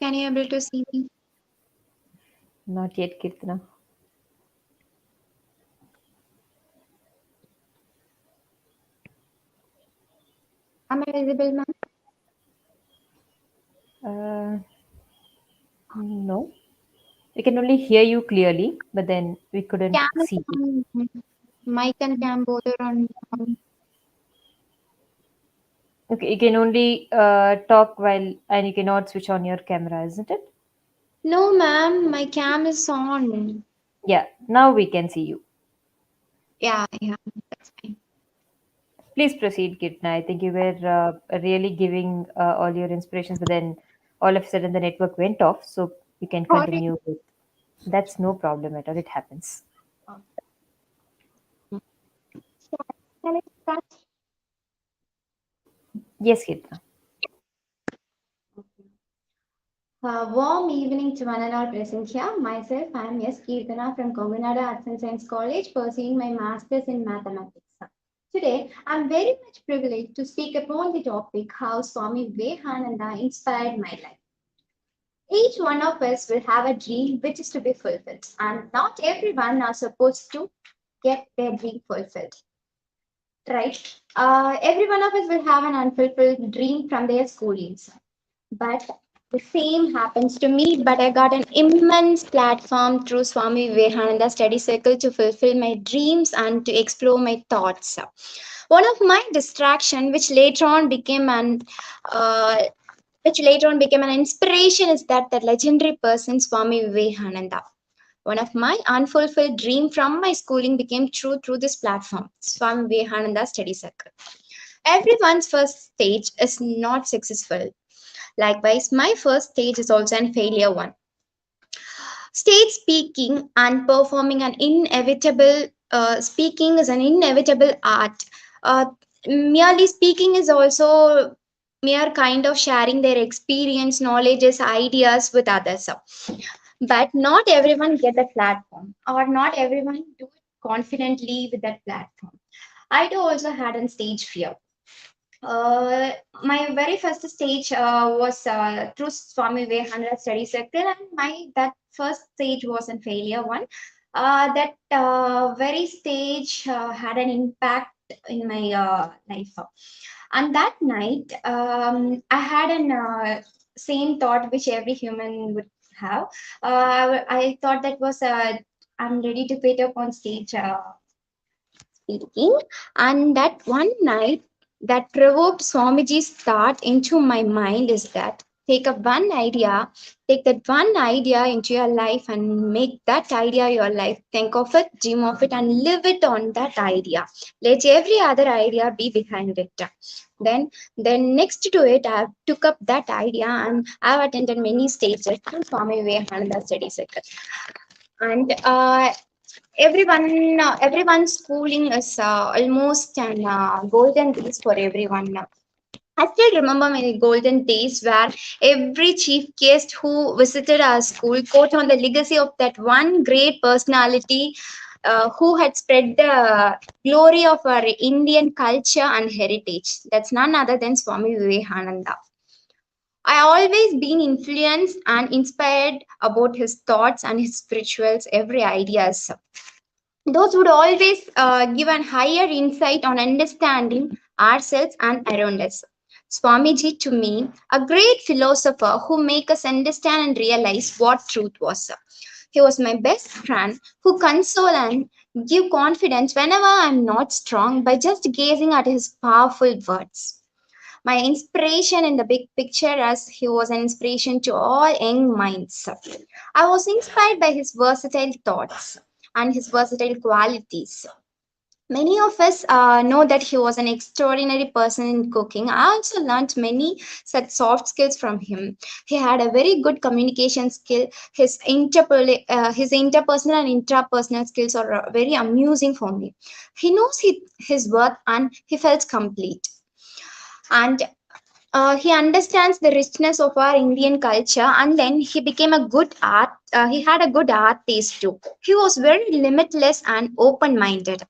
can you able to see me? Not yet, Kirtana. Am I visible, ma'am? No. We can only hear you clearly, but then we couldn't see you. Mic and cam both are on. Okay, you can only talk while, and you cannot switch on your camera, isn't it? No, ma'am, my cam is on. Yeah, now we can see you. Yeah, that's fine. Please proceed, Kirtana. I think you were really giving all your inspirations, but then all of a sudden the network went off, so you can continue with. That's no problem at all. It happens. Can I start? Yes, Kirtana. Warm evening to one and all present here. Myself, I am S. Kirtana from Kongunadu Arts and Science College, pursuing my Masters in Mathematics. Today, I am very much privileged to speak upon the topic how Swami Vivekananda inspired my life. Each one of us will have a dream which is to be fulfilled, and not everyone are supposed to get their dream fulfilled. Right? Every one of us will have an unfulfilled dream from their schoolings. But the same happens to me, but I got an immense platform through Swami Vivekananda Study Circle to fulfill my dreams and to explore my thoughts. One of my distraction, which later on became an inspiration, is that the legendary person Swami Vivekananda. One of my unfulfilled dream from my schooling became true through this platform, Swami Vivekananda Study Circle. Everyone's first stage is not successful. Likewise, my first stage is also a failure one. Stage speaking and performing speaking is an inevitable art. Merely speaking is also mere kind of sharing their experience, knowledges, ideas with others. But not everyone get that platform, or not everyone do it confidently with that platform. I too also had a stage fear. My very first stage was through Swami Vivekananda Study Circle, and that first stage was a failure one. That very stage had an impact in my life. And that night, I had an same thought which every human would have. I thought that was I'm ready to put up on stage speaking. And that one night that provoked Swamiji's thought into my mind is that take that one idea into your life and make that idea your life. Think of it, dream of it, and live it on that idea. Let every other idea be behind it. Then next to it, I took up that idea and I've attended many stages in Swami Vivekananda Study Circle. And everyone's schooling is almost an golden days for everyone. I still remember my golden days where every chief guest who visited our school quote on the legacy of that one great personality who had spread the glory of our Indian culture and heritage. That's none other than Swami Vivekananda. I always been influenced and inspired about his thoughts and his spirituals, every ideas. Those would always give a higher insight on understanding ourselves and around us. Swamiji to me, a great philosopher who make us understand and realize what truth was. He was my best friend who console and give confidence whenever I'm not strong by just gazing at his powerful words. My inspiration in the big picture as he was an inspiration to all young minds. I was inspired by his versatile thoughts and his versatile qualities. Many of us know that he was an extraordinary person in cooking. I also learned many such soft skills from him. He had a very good communication skill. His interpersonal and intrapersonal skills are very amusing for me. He knows his worth and he felt complete. And he understands the richness of our Indian culture, and then he became a good art. He had a good art taste too. He was very limitless and open-minded.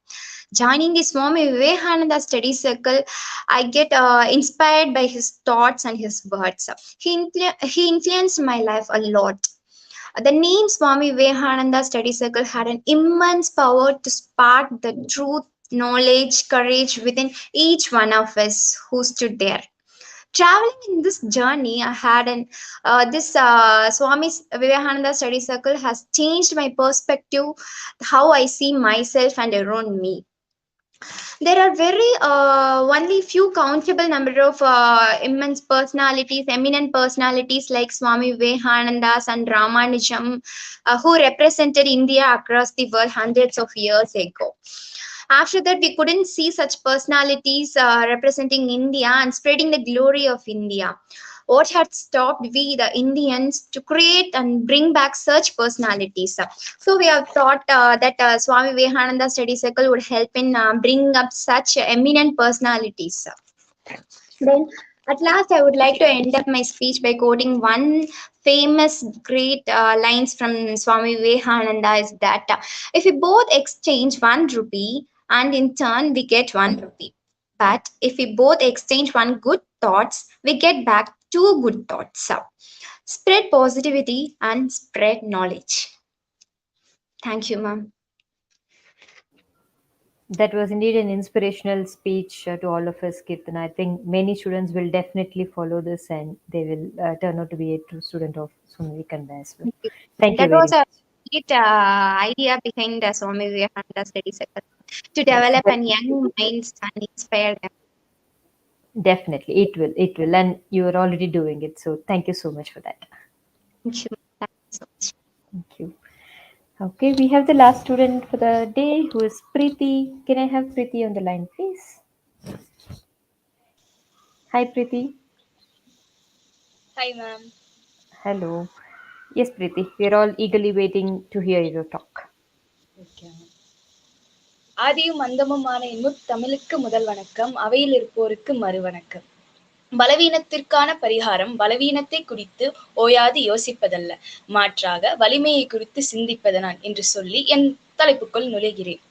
Joining the Swami Vivekananda study circle, I get inspired by his thoughts and his words. He influenced my life a lot. The name Swami Vivekananda study circle had an immense power to spark the truth, knowledge, courage within each one of us who stood there. Traveling in this journey, I had an this Swami Vivekananda study circle has changed my perspective, how I see myself and around me. There are very only few countable number of immense personalities, eminent personalities like Swami Vivekanandas and Ramanujam, who represented India across the world hundreds of years ago. After that, we couldn't see such personalities representing India and spreading the glory of India. What had stopped we, the Indians, to create and bring back such personalities? So we have thought that Swami Vivekananda Study Circle would help in bringing up such eminent personalities. Then, at last, I would like to end up my speech by quoting one famous great lines from Swami Vivekananda is that if we both exchange 1 rupee and in turn we get 1 rupee. But if we both exchange 1 good thoughts, we get back 2 good thoughts. Spread positivity and spread knowledge. Thank you, ma'am. That was indeed an inspirational speech to all of us, Kirtan. I think many students will definitely follow this and they will turn out to be a true student of Swami Vivekananda as well. Thank you That very was much. a great idea behind the Swami Vivekananda Study Circle to develop Yes, an young minds and inspire them. definitely. It will. And you are already doing it. So thank you so much for that. Thank you. Thank you so much. Thank you. Okay, we have the last student for the day who is Preeti. Can I have Preeti on the line, please? Hi, Preeti. Hi, ma'am. Hello. Yes, Preeti. We are all eagerly waiting to hear your talk. Okay. ஆதியும் அந்தமுமான தமிழுக்கு முதல் வணக்கம், அவையில் இருப்போருக்கு மறு வணக்கம். பலவீனத்திற்கான பரிகாரம் பலவீனத்தை குறித்து ஓயாது யோசிப்பதல்ல, மாற்றாக வலிமையை குறித்து சிந்திப்பதனான் என்று சொல்லி என் தலைப்புக்குள் நுழைகிறேன்.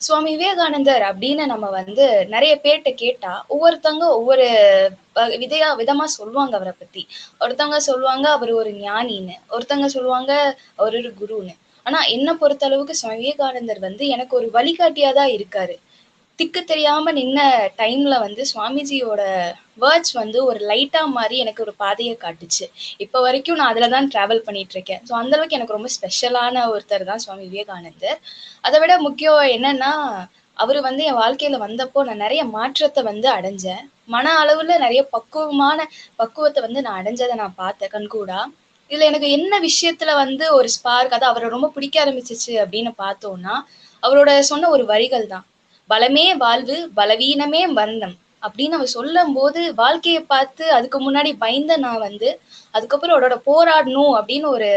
சுவாமி விவேகானந்தர் அப்படின்னு நம்ம வந்து நிறைய பேர்கிட்ட கேட்டா ஒவ்வொருத்தவங்க ஒவ்வொரு விதமா சொல்லுவாங்க அவரை பத்தி. ஒருத்தவங்க சொல்லுவாங்க அவர் ஒரு ஞானின்னு, ஒருத்தவங்க சொல்லுவாங்க அவர் ஒரு குருன்னு. ஆனா என்ன பொறுத்த அளவுக்கு சுவாமி விவேகானந்தர் வந்து எனக்கு ஒரு வழிகாட்டியாதான் இருக்காரு. திக்கு தெரியாம நின்ன டைம்ல வந்து சுவாமிஜியோட வேர்ட்ஸ் வந்து ஒரு லைட்டா மாதிரி எனக்கு ஒரு பாதையை காட்டுச்சு. இப்ப வரைக்கும் நான் அதுலதான் டிராவல் பண்ணிட்டு இருக்கேன். ஸோ அந்த அளவுக்கு எனக்கு ரொம்ப ஸ்பெஷலான ஒருத்தர் தான் சுவாமி விவேகானந்தர். அதை விட முக்கியம் என்னன்னா, அவரு வந்து என் வாழ்க்கையில வந்தப்போ நான் நிறைய மாற்றத்தை வந்து அடைஞ்சேன். மன அளவுல நிறைய பக்குவத்தை வந்து நான் அடைஞ்சதை நான் பார்த்தேன் கண்கூடா. இதுல எனக்கு என்ன விஷயத்துல வந்து ஒரு ஸ்பார்க், அதை அவரை ரொம்ப பிடிக்க ஆரம்பிச்சிச்சு அப்படின்னு பார்த்தோம்னா, அவரோட சொன்ன ஒரு வரிகள் தான். பலமே வாழ்வு, பலவீனமே பந்தம் அப்படின்னு அவர் சொல்லும் போது வாழ்க்கையை பார்த்து அதுக்கு முன்னாடி பயந்த நான் வந்து அதுக்கப்புறம் அவரோட போராடணும் அப்படின்னு ஒரு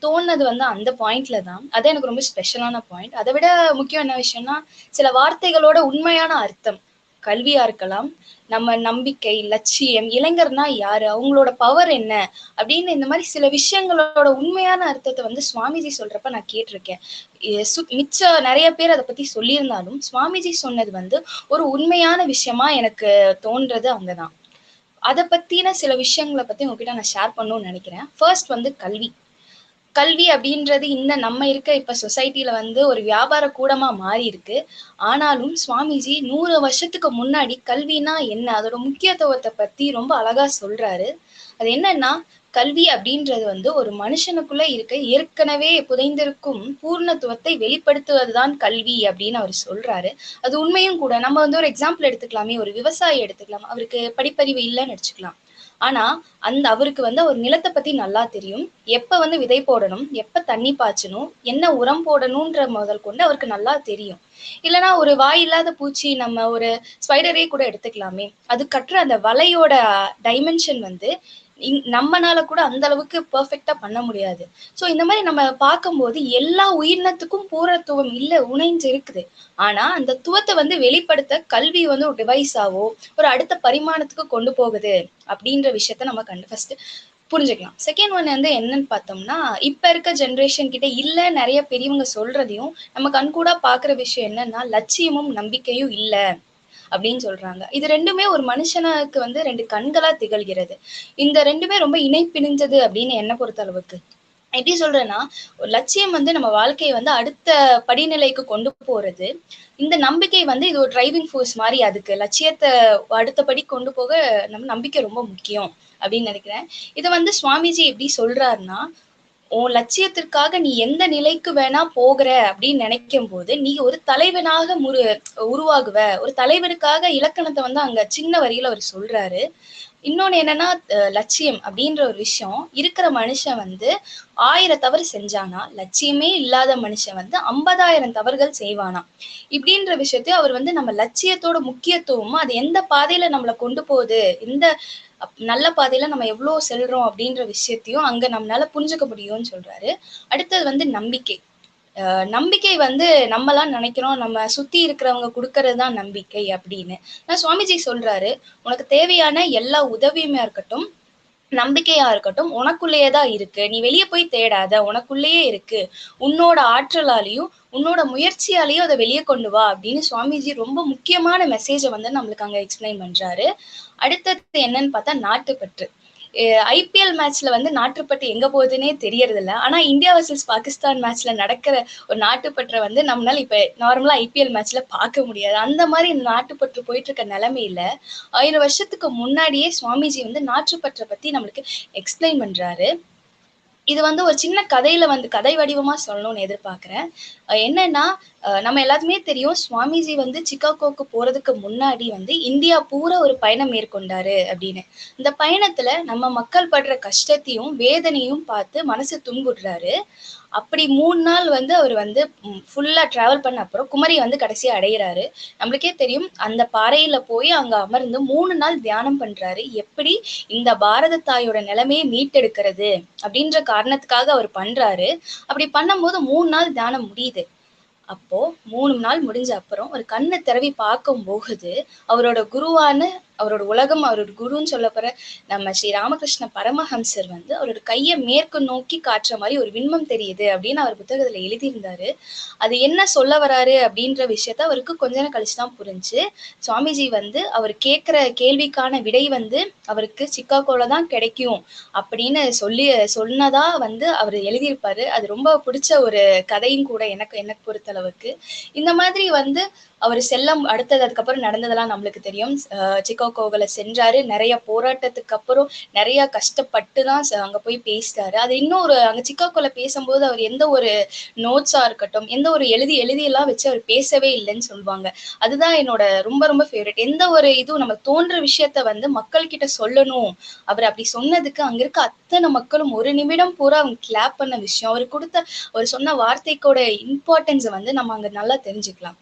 தோணுனது வந்து அந்த பாயிண்ட்ல தான். அது எனக்கு ரொம்ப ஸ்பெஷலான பாயிண்ட். அதை விட முக்கியம் என்ன விஷயம்னா, சில வார்த்தைகளோட உண்மையான அர்த்தம், கல்வியா இருக்கலாம், நம்ம நம்பிக்கை, லட்சியம், இளைஞர்னா யாரு, அவங்களோட பவர் என்ன அப்படின்னு இந்த மாதிரி சில விஷயங்களோட உண்மையான அர்த்தத்தை வந்து சுவாமிஜி சொல்றப்ப நான் கேட்டிருக்கேன். மிச்ச நிறைய பேர் அதை பத்தி சொல்லியிருந்தாலும் சுவாமிஜி சொன்னது வந்து ஒரு உண்மையான விஷயமா எனக்கு தோன்றது அங்கதான். அதை பத்தின சில விஷயங்களை பத்தி உங்ககிட்ட நான் ஷேர் பண்ணணும்னு நினைக்கிறேன். ஃபர்ஸ்ட் வந்து கல்வி. கல்வி அப்படின்றது இந்த நம்ம இருக்க இப்ப சொசைட்டில வந்து ஒரு வியாபார கூடமா மாறி இருக்கு. ஆனாலும் சுவாமிஜி 100 வருஷத்துக்கு முன்னாடி கல்வினா என்ன, அதோட முக்கியத்துவத்தை பத்தி ரொம்ப அழகா சொல்றாரு. அது என்னன்னா, கல்வி அப்படின்றது வந்து ஒரு மனுஷனுக்குள்ள இருக்க ஏற்கனவே புதைந்திருக்கும் பூர்ணத்துவத்தை வெளிப்படுத்துவதுதான் கல்வி அப்படின்னு அவர் சொல்றாரு. அது உண்மையும் கூட. நம்ம வந்து ஒரு எக்ஸாம்பிள் எடுத்துக்கலாமே, ஒரு விவசாயி எடுத்துக்கலாம். அவருக்கு படிப்பறிவு இல்லைன்னு வச்சுக்கலாம். ஆனா அவருக்கு வந்து அவர் நிலத்தை பத்தி நல்லா தெரியும். எப்ப வந்து விதை போடணும், எப்ப தண்ணி பாய்ச்சணும், என்ன உரம் போடணும்ன்ற முதல் கொண்டு அவருக்கு நல்லா தெரியும். இல்லைன்னா ஒரு வாயில்லாத பூச்சி, நம்ம ஒரு ஸ்பைடரே கூட எடுத்துக்கலாமே, அது கட்டுற அந்த வலையோட டைமென்ஷன் வந்து நம்மனால கூட அந்த அளவுக்கு பெர்ஃபெக்டா பண்ண முடியாது. சோ இந்த மாதிரி நம்ம பார்க்கும்போது எல்லா உயிரினத்துக்கும் பூரணத்துவம் இல்ல உணைஞ்சு இருக்குது. ஆனா அந்த துவத்தை வந்து வெளிப்படுத்த கல்வி வந்து ஒரு டிவைஸாவோ ஒரு அடுத்த பரிமாணத்துக்கு கொண்டு போகுது அப்படின்ற விஷயத்த நம்ம ஃபர்ஸ்ட் புரிஞ்சுக்கலாம். செகண்ட் ஒன் வந்து என்னன்னு பார்த்தோம்னா, இப்ப இருக்க ஜென்ரேஷன் கிட்ட இல்ல நிறைய பெரியவங்க சொல்றதையும் நம்ம கண்கூடா பாக்குற விஷயம் என்னன்னா, லட்சியமும் நம்பிக்கையும் இல்ல அப்படின்னு சொல்றாங்க. இது ரெண்டுமே ஒரு மனுஷனுக்கு வந்து 2 கண்களா திகழ்கிறது. இந்த ரெண்டுமே ரொம்ப இணைப்பிணைஞ்சது அப்படின்னு என்ன பொறுத்த அளவுக்கு. எப்படி சொல்றேன்னா, ஒரு லட்சியம் வந்து நம்ம வாழ்க்கையை வந்து அடுத்த படிநிலைக்கு கொண்டு போறது. இந்த நம்பிக்கை வந்து இது ஒரு டிரைவிங் ஃபோர்ஸ் மாதிரி. அதுக்கு லட்சியத்தை அடுத்த படி கொண்டு போக நம்ம நம்பிக்கை ரொம்ப முக்கியம் அப்படின்னு நினைக்கிறேன். இதை வந்து சுவாமிஜி எப்படி சொல்றாருன்னா, உன் லட்சியத்திற்காக நீ எந்த நிலைக்கு வேணா போகிற அப்படின்னு நினைக்கும் போது நீ ஒரு தலைவனாக உருவாகுவ. ஒரு தலைவனுக்காக இலக்கணத்தை வந்து அங்க சின்ன வரியில அவர் சொல்றாரு. இன்னொன்னு என்னன்னா, லட்சியம் அப்படின்ற ஒரு விஷயம் இருக்கிற மனுஷன் வந்து 1000 தவறு செஞ்சானா, லட்சியமே இல்லாத மனுஷன் வந்து 50,000 தவறுகள் செய்வானா. இப்படின்ற விஷயத்தையும் அவர் வந்து நம்ம லட்சியத்தோட முக்கியத்துவமும் அது எந்த பாதையில நம்மளை கொண்டு போகுது, எந்த நல்ல பாதையில நம்ம எவ்வளவு செல்றோம் அப்படின்ற விஷயத்தையும் அங்க நம்மளால புரிஞ்சுக்க முடியும்னு சொல்றாரு. அடுத்தது வந்து நம்பிக்கை. நம்பிக்கை வந்து நம்மலாம் நினைக்கிறோம் நம்ம சுத்தி இருக்கிறவங்க கொடுக்கறதுதான் நம்பிக்கை அப்படின்னு. ஆனா சுவாமிஜி சொல்றாரு, உனக்கு தேவையான எல்லா உதவியுமே இருக்கட்டும், நம்பிக்கையா இருக்கட்டும், உனக்குள்ளேயேதான் இருக்கு. நீ வெளியே போய் தேடாத, உனக்குள்ளேயே இருக்கு. உன்னோட ஆற்றலாலையும் உன்னோட முயற்சியாலையும் அதை வெளியே கொண்டு வா அப்படின்னு சுவாமிஜி ரொம்ப முக்கியமான மெசேஜை வந்து நம்மளுக்கு அங்க எக்ஸ்பிளைன் பண்றாரு. அடுத்தது என்னன்னு பார்த்தா நாட்டுப்பற்று. ஐபிஎல் மேட்ச்ல வந்து நாட்டுப்பற்று எங்க போகுதுன்னே தெரியறது இல்லை. ஆனா இந்தியா வர்சஸ் பாகிஸ்தான் மேட்ச்ல நடக்கிற ஒரு நாட்டுப்பற்றை வந்து நம்மளால இப்ப நார்மலா ஐபிஎல் மேட்ச்ல பார்க்க முடியாது. அந்த மாதிரி நாட்டுப்பற்று போயிட்டு இருக்க நிலைமையில 1000 வருஷத்துக்கு முன்னாடியே சுவாமிஜி வந்து நாட்டுப்பற்றை பத்தி நம்மளுக்கு எக்ஸ்பிளைன் பண்றாரு. இது வந்து ஒரு சின்ன கதையில வந்து கதை வடிவமா சொல்லணும்னு எதிர்பார்க்கிறேன். என்னன்னா, நம்ம எல்லாத்துக்குமே தெரியும் சுவாமிஜி வந்து சிகாகோக்கு போறதுக்கு முன்னாடி வந்து இந்தியா பூரா ஒரு பயணம் மேற்கொண்டாரு அப்படின்னு. இந்த பயணத்துல நம்ம மக்கள் படுற கஷ்டத்தையும் வேதனையும் பார்த்து மனசு துன்புடுறாரு. அப்படி 3 நாள் வந்து அவர் வந்து ஃபுல்லா டிராவல் பண்ண அப்புறம் குமரி வந்து கடைசியா அடையிறாரு. நம்மளுக்கே தெரியும் அந்த பாறையில போய் அங்க அமர்ந்து 3 நாள் தியானம் பண்றாரு. எப்படி இந்த பாரத தாயோட நிலைமையை மீட்டெடுக்கிறது அப்படின்ற காரணத்துக்காக அவர் பண்றாரு. அப்படி பண்ணும்போது 3 நாள் தியானம் முடியுது. அப்போ 3 நாள் முடிஞ்ச அப்புறம் ஒரு கண்ணை திறவி பார்க்கும் போது அவரோட குருவான அவரோட உலகம், அவரோட குருன்னு சொல்லப்போற நம்ம ஸ்ரீ ராமகிருஷ்ண பரமஹம்சர் வந்து அவரோட கையை மேற்கு நோக்கி காட்டுற மாதிரி ஒரு விண்மம் தெரியுது அப்படின்னு அவர் புத்தகத்துல எழுதியிருந்தாரு. அது என்ன சொல்ல வராரு அப்படின்ற விஷயத்த அவருக்கு கொஞ்ச நேரம் கழிச்சுதான் புரிஞ்சு. சுவாமிஜி வந்து அவர் கேட்கிற கேள்விக்கான விடை வந்து அவருக்கு சிக்காகோல தான் கிடைக்கும் அப்படின்னு சொன்னதா வந்து அவர் எழுதியிருப்பாரு. அது ரொம்ப பிடிச்ச ஒரு கதையும் கூட எனக்கு பொறுத்தளவுக்கு. இந்த மாதிரி வந்து அவர் அடுத்தது அதுக்கப்புறம் நடந்ததெல்லாம் நம்மளுக்கு தெரியும். சிக்காகோவில் சென்றாரு. நிறைய போராட்டத்துக்கு அப்புறம் நிறைய கஷ்டப்பட்டு தான் அங்க போய் பேசிட்டாரு. அது இன்னும் அங்க சிக்காகோல பேசும்போது அவர் எந்த ஒரு நோட்ஸா இருக்கட்டும், எந்த ஒரு எழுதியெல்லாம் வச்சு அவர் பேசவே இல்லைன்னு சொல்லுவாங்க. அதுதான் என்னோட ரொம்ப ரொம்ப ஃபேவரட். எந்த ஒரு இதுவும் நம்ம தோன்ற விஷயத்த வந்து மக்கள் கிட்ட சொல்லணும். அவர் அப்படி சொன்னதுக்கு அங்க இருக்க அத்தனை மக்களும் ஒரு நிமிடம் பூரா அவங்க கிளாப் பண்ண விஷயம், அவர் சொன்ன வார்த்தைக்கோட இம்பார்ட்டன்ஸை வந்து நம்ம அங்க நல்லா தெரிஞ்சுக்கலாம்.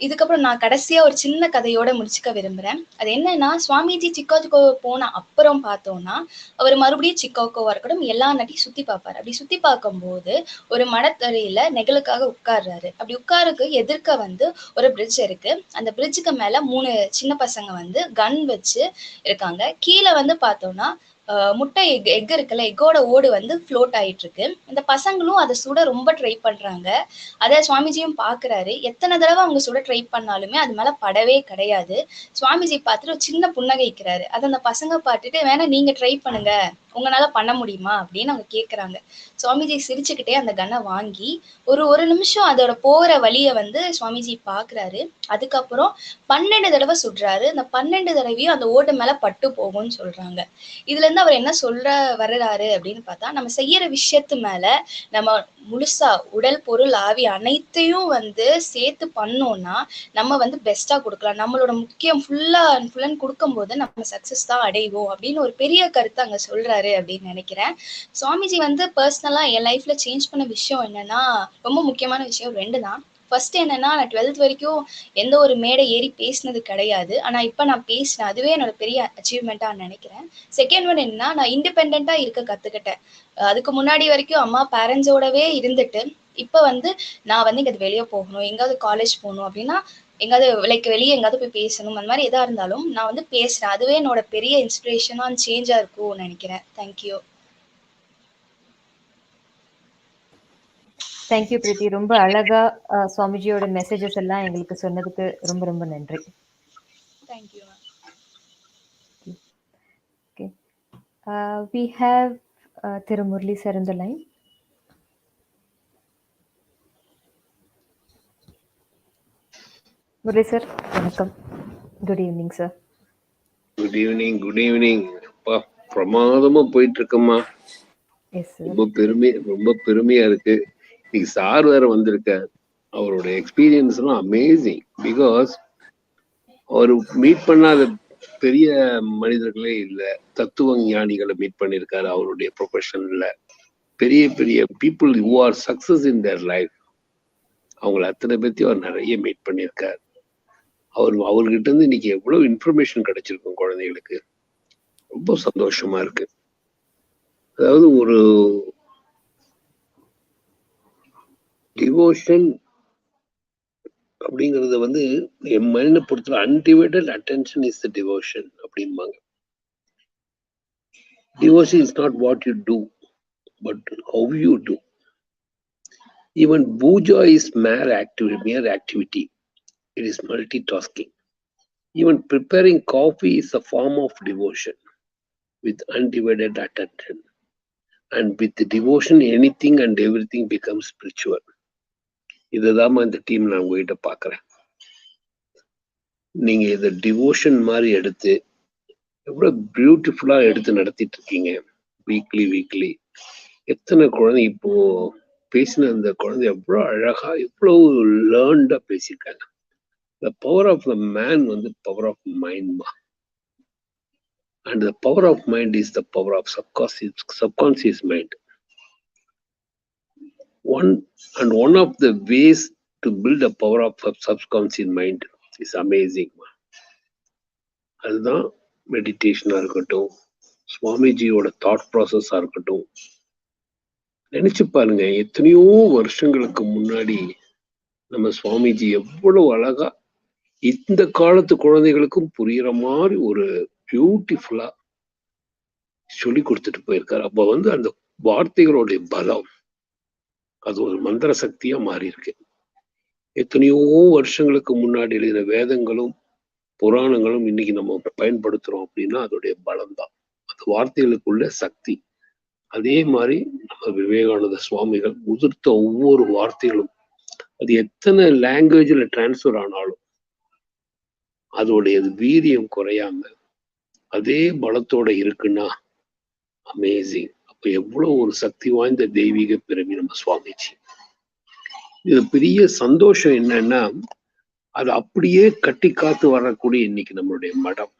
இதுக்கப்புறம் நான் கடைசியா ஒரு சின்ன கதையோட முடிச்சுக்க விரும்புறேன். அது என்னன்னா, சுவாமிஜி சிக்காகோ போன அப்புறம் பார்த்தோம்னா அவர் மறுபடியும் சிக்காகோவா இருக்கட்டும் எல்லா நாட்டையும் சுத்தி பார்ப்பாரு. அப்படி சுத்தி பார்க்கும்போது ஒரு மடத்தரையில நெகிழுக்காக உட்கார்றாரு. அப்படி உட்காருக்கு எதிர்க்க வந்து ஒரு பிரிட்ஜ் இருக்கு. அந்த பிரிட்ஜுக்கு மேல 3 சின்ன பசங்க வந்து கன் வச்சு இருக்காங்க. கீழே வந்து பார்த்தோம்னா முட்டை எக் இருக்குல்ல, எக்கோட ஓடு வந்து ஃப்ளோட் ஆயிட்டு இருக்கு. இந்த பசங்களும் அதை சுட ரொம்ப ட்ரை பண்றாங்க. அதை சுவாமிஜியும் பாக்குறாரு. எத்தனை தடவை அவங்க சுட ட்ரை பண்ணாலுமே அது மேல படவே கிடையாது. சுவாமிஜி பார்த்துட்டு ஒரு சின்ன புன்னகைக்கிறாரு. அதை அந்த பசங்க பார்த்துட்டு வேணா நீங்க ட்ரை பண்ணுங்க, உங்களால பண்ண முடியுமா அப்படின்னு அவங்க கேட்கறாங்க. சுவாமிஜி சிரிச்சுக்கிட்டே அந்த கன்னை வாங்கி ஒரு நிமிஷம் அதோட போற வழிய வந்து சுவாமிஜி பாக்குறாரு. அதுக்கப்புறம் 12 தடவை சுடுறாரு. அந்த 12 தடவையும் அந்த ஓட்டு மேல பட்டு போகும்னு சொல்றாங்க. இதுல இருந்து அவர் என்ன சொல்ற வர்றாரு அப்படின்னு பார்த்தா, நம்ம செய்யற விஷயத்து மேல நம்ம முழுசா உடல் பொருள் ஆவி அனைத்தையும் வந்து சேர்த்து பண்ணோம்னா நம்ம வந்து பெஸ்டா கொடுக்கலாம். நம்மளோட முக்கியம் ஃபுல் அண்ட் கொடுக்கும் போது நம்ம சக்சஸ் தான் அடைவோம் அப்படின்னு ஒரு பெரிய கருத்தை அங்க சொல்றாரு அப்படின்னு நினைக்கிறேன். சுவாமிஜி வந்து பர்சனலா என் லைஃப்ல சேஞ்ச் பண்ண விஷயம் என்னன்னா, ரொம்ப முக்கியமான விஷயம் 2 தான். ஃபர்ஸ்ட் என்னன்னா, நான் 12th வரைக்கும் எந்த ஒரு மேடை ஏறி பேசினது கிடையாது. ஆனா இப்ப நான் பேசினேன். அதுவே என்னோட பெரிய அச்சீவ்மெண்டா நினைக்கிறேன். செகண்ட் ஒன் என்னன்னா, நான் இண்டிபெண்டா இருக்க கத்துக்கிட்டேன். அதுக்கு முன்னாடி வரைக்கும் அம்மா பேரண்ட்ஸோடவே இருந்துட்டு இப்ப வந்து நான் வந்து இங்க வெளியே போகணும், எங்காவது காலேஜ் போகணும் அப்படின்னா எங்காவது வெளியே எங்காவது போய் பேசணும், அந்த மாதிரி எதா இருந்தாலும் நான் வந்து பேசுறேன். அதுவே என்னோட பெரிய இன்ஸ்பிரேஷனா சேஞ்சா இருக்கும்னு நினைக்கிறேன். தேங்க்யூ. தேங்க்யூ பிரீத்தி. ரொம்ப அழகா சுவாமிஜியோட மெசேஜஸ் எல்லாம் எங்களுக்கு சொன்னதுக்கு ரொம்ப ரொம்ப நன்றி. Thank you. Okay. We have Thiru Murli sir in the line. Murli sir, welcome. Good evening sir. Good evening. அப்பா பிரமாதமா போயிட்டு இருக்கம்மா. ரொம்ப பெருமையா இருக்கு. இன்னைக்கு சார் வேற வந்திருக்கார். அவரோட எக்ஸ்பீரியன்ஸ் எல்லாம் அமேசிங். பிகாஸ் அவர் மீட் பண்ணாத பெரிய மனிதர்களே இல்லை. தத்துவ ஞானிகளை மீட் பண்ணியிருக்காரு அவருடைய ப்ரொஃபஷன்ல. பெரிய பெரிய people who are success in their life, அவங்களை அத்தனை பேர்த்தையும் அவர் நிறைய மீட் பண்ணியிருக்காரு. அவர்கிட்ட இருந்து இன்னைக்கு எவ்வளவு இன்ஃபர்மேஷன் கிடைச்சிருக்கும் குழந்தைகளுக்கு. ரொம்ப சந்தோஷமா இருக்கு. அதாவது ஒரு டிவோஷன் அப்படிங்கறது வந்து என் மைண்டை பொறுத்தவரை undivided attention is the devotion அப்படிம்பாங்க. Devotion is not what you do but how you do. Even puja is mere activity. It is multitasking. Even preparing coffee is a form of devotion with undivided attention. And with the devotion, anything and everything becomes spiritual. இதுதான் இந்த team நான் உங்ககிட்ட பாக்குறேன். நீங்க இதை devotion மாதிரி எடுத்து எவ்வளவு பியூட்டிஃபுல்லா எடுத்து நடத்திட்டு இருக்கீங்க. வீக்லி எத்தனை குழந்தை இப்போ பேசின அந்த குழந்தை எவ்வளவு அழகா எவ்வளவு லேர்ன்டா பேசியிருக்காங்க. The power of the man வந்து power of mind மா. And the power of mind is the power of subconscious mind. One of the ways to build a power of subconscious mind is amazing. அதுதான் மெடிடேஷனா இருக்கட்டும், சுவாமிஜியோட thought ப்ராசஸா இருக்கட்டும். நினைச்சு பாருங்க, எத்தனையோ வருஷங்களுக்கு முன்னாடி நம்ம சுவாமிஜி எவ்வளவு அழகா இந்த காலத்து குழந்தைகளுக்கும் புரியுற மாதிரி ஒரு பியூட்டிஃபுல்லா சொல்லி கொடுத்துட்டு போயிருக்காரு. அப்ப வந்து அந்த வார்த்தைகளுடைய பலம் அது ஒரு மந்திர சக்தியா மாறி இருக்கு. எத்தனையோ வருஷங்களுக்கு முன்னாடி எழுதின வேதங்களும் புராணங்களும் இன்னைக்கு நம்ம பயன்படுத்துறோம் அப்படின்னா அதோடைய பலம் தான், அந்த வார்த்தைகளுக்குள்ள சக்தி. அதே மாதிரி நம்ம விவேகானந்த சுவாமிகள் உதிர்த்த ஒவ்வொரு வார்த்தைகளும் அது எத்தனை லாங்குவேஜ்ல டிரான்ஸ்ஃபர் ஆனாலும் அதோடைய வீரியம் குறையாம அதே பலத்தோட இருக்குன்னா அமேசிங். அப்ப எவ்வளவு ஒரு சக்தி வாய்ந்த தெய்வீக பிறவி நம்ம சுவாமிஜி. இது பெரிய சந்தோஷம் என்னன்னா அது அப்படியே கட்டி காத்து வரக்கூடிய இன்னைக்கு நம்மளுடைய மடம்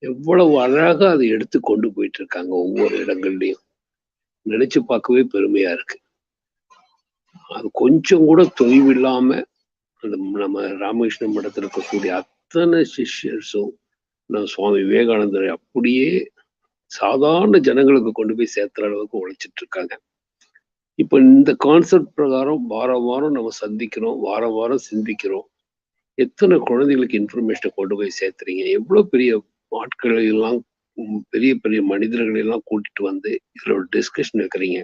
எவ்வளவு அழகா அதை எடுத்து கொண்டு போயிட்டு இருக்காங்க ஒவ்வொரு இடங்கள்லயும். நினைச்சு பார்க்கவே பெருமையா இருக்கு. அது கொஞ்சம் கூட தொய்வில்லாம அந்த நம்ம ராமகிருஷ்ண மடத்துல இருக்கக்கூடிய அத்தனை சிஷ்யர்ஸும் நம்ம சுவாமி விவேகானந்தரை அப்படியே சாதாரண ஜனங்களுக்கு கொண்டு போய் சேர்த்துற அளவுக்கு உழைச்சிட்டு இருக்காங்க. இப்ப இந்த கான்செப்ட் பிரகாரம் வாரம் வாரம் நம்ம சந்திக்கிறோம், வாரம் வாரம் சிந்திக்கிறோம். எத்தனை குழந்தைகளுக்கு இன்ஃபர்மேஷனை கொண்டு போய் சேர்த்துறீங்க, எவ்வளவு பெரிய ஆட்களை எல்லாம் பெரிய பெரிய மனிதர்களை எல்லாம் கூட்டிட்டு வந்து இதுல ஒரு டிஸ்கஷன் வைக்கிறீங்க.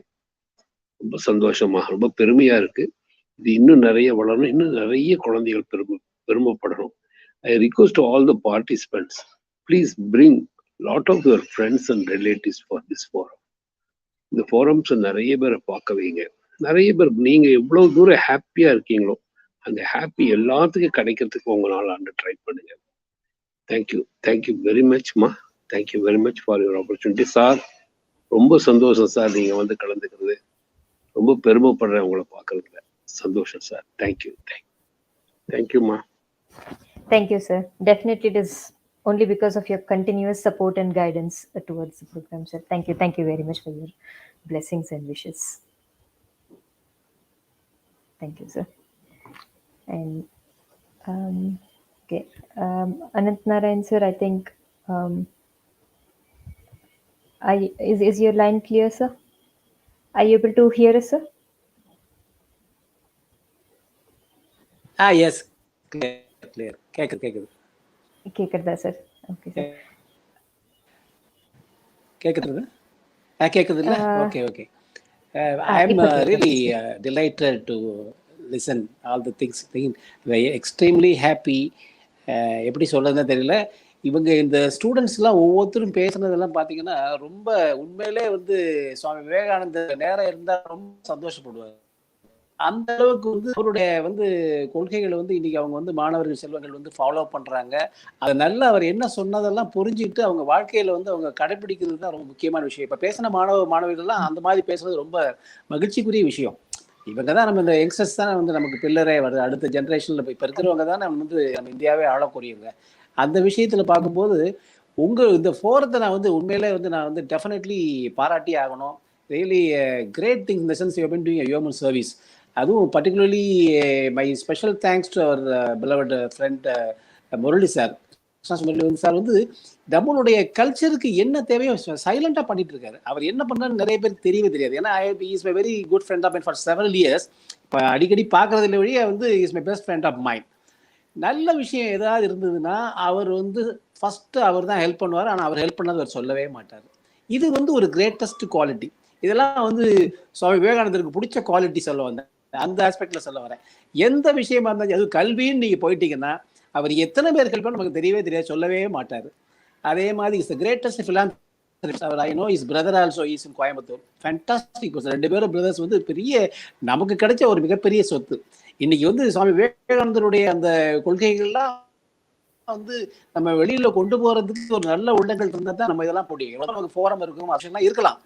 ரொம்ப சந்தோஷமா ரொம்ப பெருமையா இருக்கு. இது இன்னும் நிறைய வளரணும், இன்னும் நிறைய குழந்தைகள் பெருமைப்படணும். I request to all the participants, please bring lot of your friends and relatives for this forum. இந்த forums நிறைய பேரை பார்க்க வைங்க. நிறைய பேர் நீங்க எவ்வளவு தூரம் ஹாப்பியா இருக்கீங்களோ அந்த ஹாப்பி எல்லாத்துக்கும் கிடைக்கிறதுக்கு உங்களால ட்ரை பண்ணுங்க. தேங்க்யூ வெரி மச் மா. Thank you very much for your opportunity sir. ரொம்ப சந்தோஷம் சார் நீங்க வந்து கலந்துக்கிறது. ரொம்ப பெருமைப்படுறேன் உங்களை பார்க்கறதுல. சந்தோஷம் சார். தேங்க்யூமா. Thank you, sir. Definitely, it is only because of your continuous support and guidance towards the program, sir. Thank you very much for your blessings and wishes. Thank you, sir. And okay, Anant Narayan, sir, I think is your line clear, sir? Are you able to hear us, sir? Yes, clear. கேக்குது கேக்குதா sir? Okay sir. கேக்குது இல்ல? Okay. I am really delighted to listen all the things. Extremely happy. எப்படி சொல்றதுன்னு தெரியல. இவங்க இந்த ஸ்டூடெண்ட்ஸ்லாம் ஒவ்வொருத்தரும் பேசுனதெல்லாம் பார்த்தீங்கன்னா ரொம்ப உண்மையிலே வந்து சுவாமி விவேகானந்த நேரம் இருந்தால் ரொம்ப சந்தோஷப்படுவார். அந்த அளவுக்கு வந்து அவருடைய வந்து கொள்கைகளை வந்து இன்னைக்கு அவங்க வந்து மாணவர்கள் செல்வங்கள் வந்து ஃபாலோ பண்றாங்க. அதை நல்லா அவர் என்ன சொன்னதெல்லாம் புரிஞ்சுட்டு அவங்க வாழ்க்கையில வந்து அவங்க கடைபிடிக்கிறது தான் ரொம்ப முக்கியமான விஷயம். இப்ப பேசின மாணவர்கள்லாம் அந்த மாதிரி பேசுறது ரொம்ப மகிழ்ச்சிக்குரிய விஷயம். இவங்க தான் நம்ம இந்த யங்ஸ்டர்ஸ் தான் வந்து நமக்கு பில்லரே வருது. அடுத்த ஜென்ரேஷன்ல இப்ப இருக்கிறவங்க தான் நம்ம வந்து நம்ம இந்தியாவே ஆளக்கூடியவங்க. அந்த விஷயத்துல பார்க்கும்போது இந்த ஃபோரத்தை நான் வந்து உண்மையிலே வந்து நான் வந்து டெஃபினெட்லி பாராட்டி ஆகணும். Really great thing in the sense you have been doing a human service. அதுவும் particularly my special thanks to our beloved friend Murali sir. Sir வந்து நம்மளுடைய கல்ச்சருக்கு என்ன தேவையோ சைலண்டா பண்ணிட்டு இருக்காரு. அவர் என்ன பண்றாரு நிறைய பேருக்கு தெரியவே தெரியாது. ஏன்னா is my very good friend of mine for several years. இப்போ அடிக்கடி பார்க்கறதுல வழியே வந்து is my best friend of mind. நல்ல விஷயம் ஏதாவது இருந்ததுன்னா அவர் வந்து ஃபர்ஸ்ட் அவர் தான் ஹெல்ப் பண்ணுவார். ஆனால் அவர் ஹெல்ப் பண்ணது அவர் சொல்லவே மாட்டார். இது வந்து ஒரு கிரேட்டஸ்ட் குவாலிட்டி. இதெல்லாம் வந்து சுவாமி விவேகானந்தருக்கு பிடிச்ச குவாலிட்டி சொல்ல வந்தேன். அந்த ஆஸ்பெக்ட்ல சொல்ல வரேன். எந்த விஷயமா இருந்தாலும் அது கல்வின்னு நீங்க போயிட்டீங்கன்னா அவர் எத்தனை பேர் ஹெல்ப் பண்ண நமக்கு தெரியவே தெரியாது, சொல்லவே மாட்டார். அதே மாதிரி இஸ் த கிரேட்டஸ்ட் philanthropist. அவர் I know is brother also is in Coimbatore. Fantastic. ரெண்டு பேரும் பிரதர்ஸ் வந்து பெரிய நமக்கு கிடைச்ச ஒரு மிகப்பெரிய சொத்து. இன்னைக்கு வந்து சுவாமி விவேகானந்தருடைய அந்த கொள்கைகள்லாம் வந்து நம்ம வெளியில கொண்டு போறதுக்கு ஒரு நல்ல உள்ளங்கள் இருந்தா தான் நம்ம இதெல்லாம் முடியும். நமக்கு ஃபோரம் இருக்கும், அவசியம்லாம் இருக்கலாம்.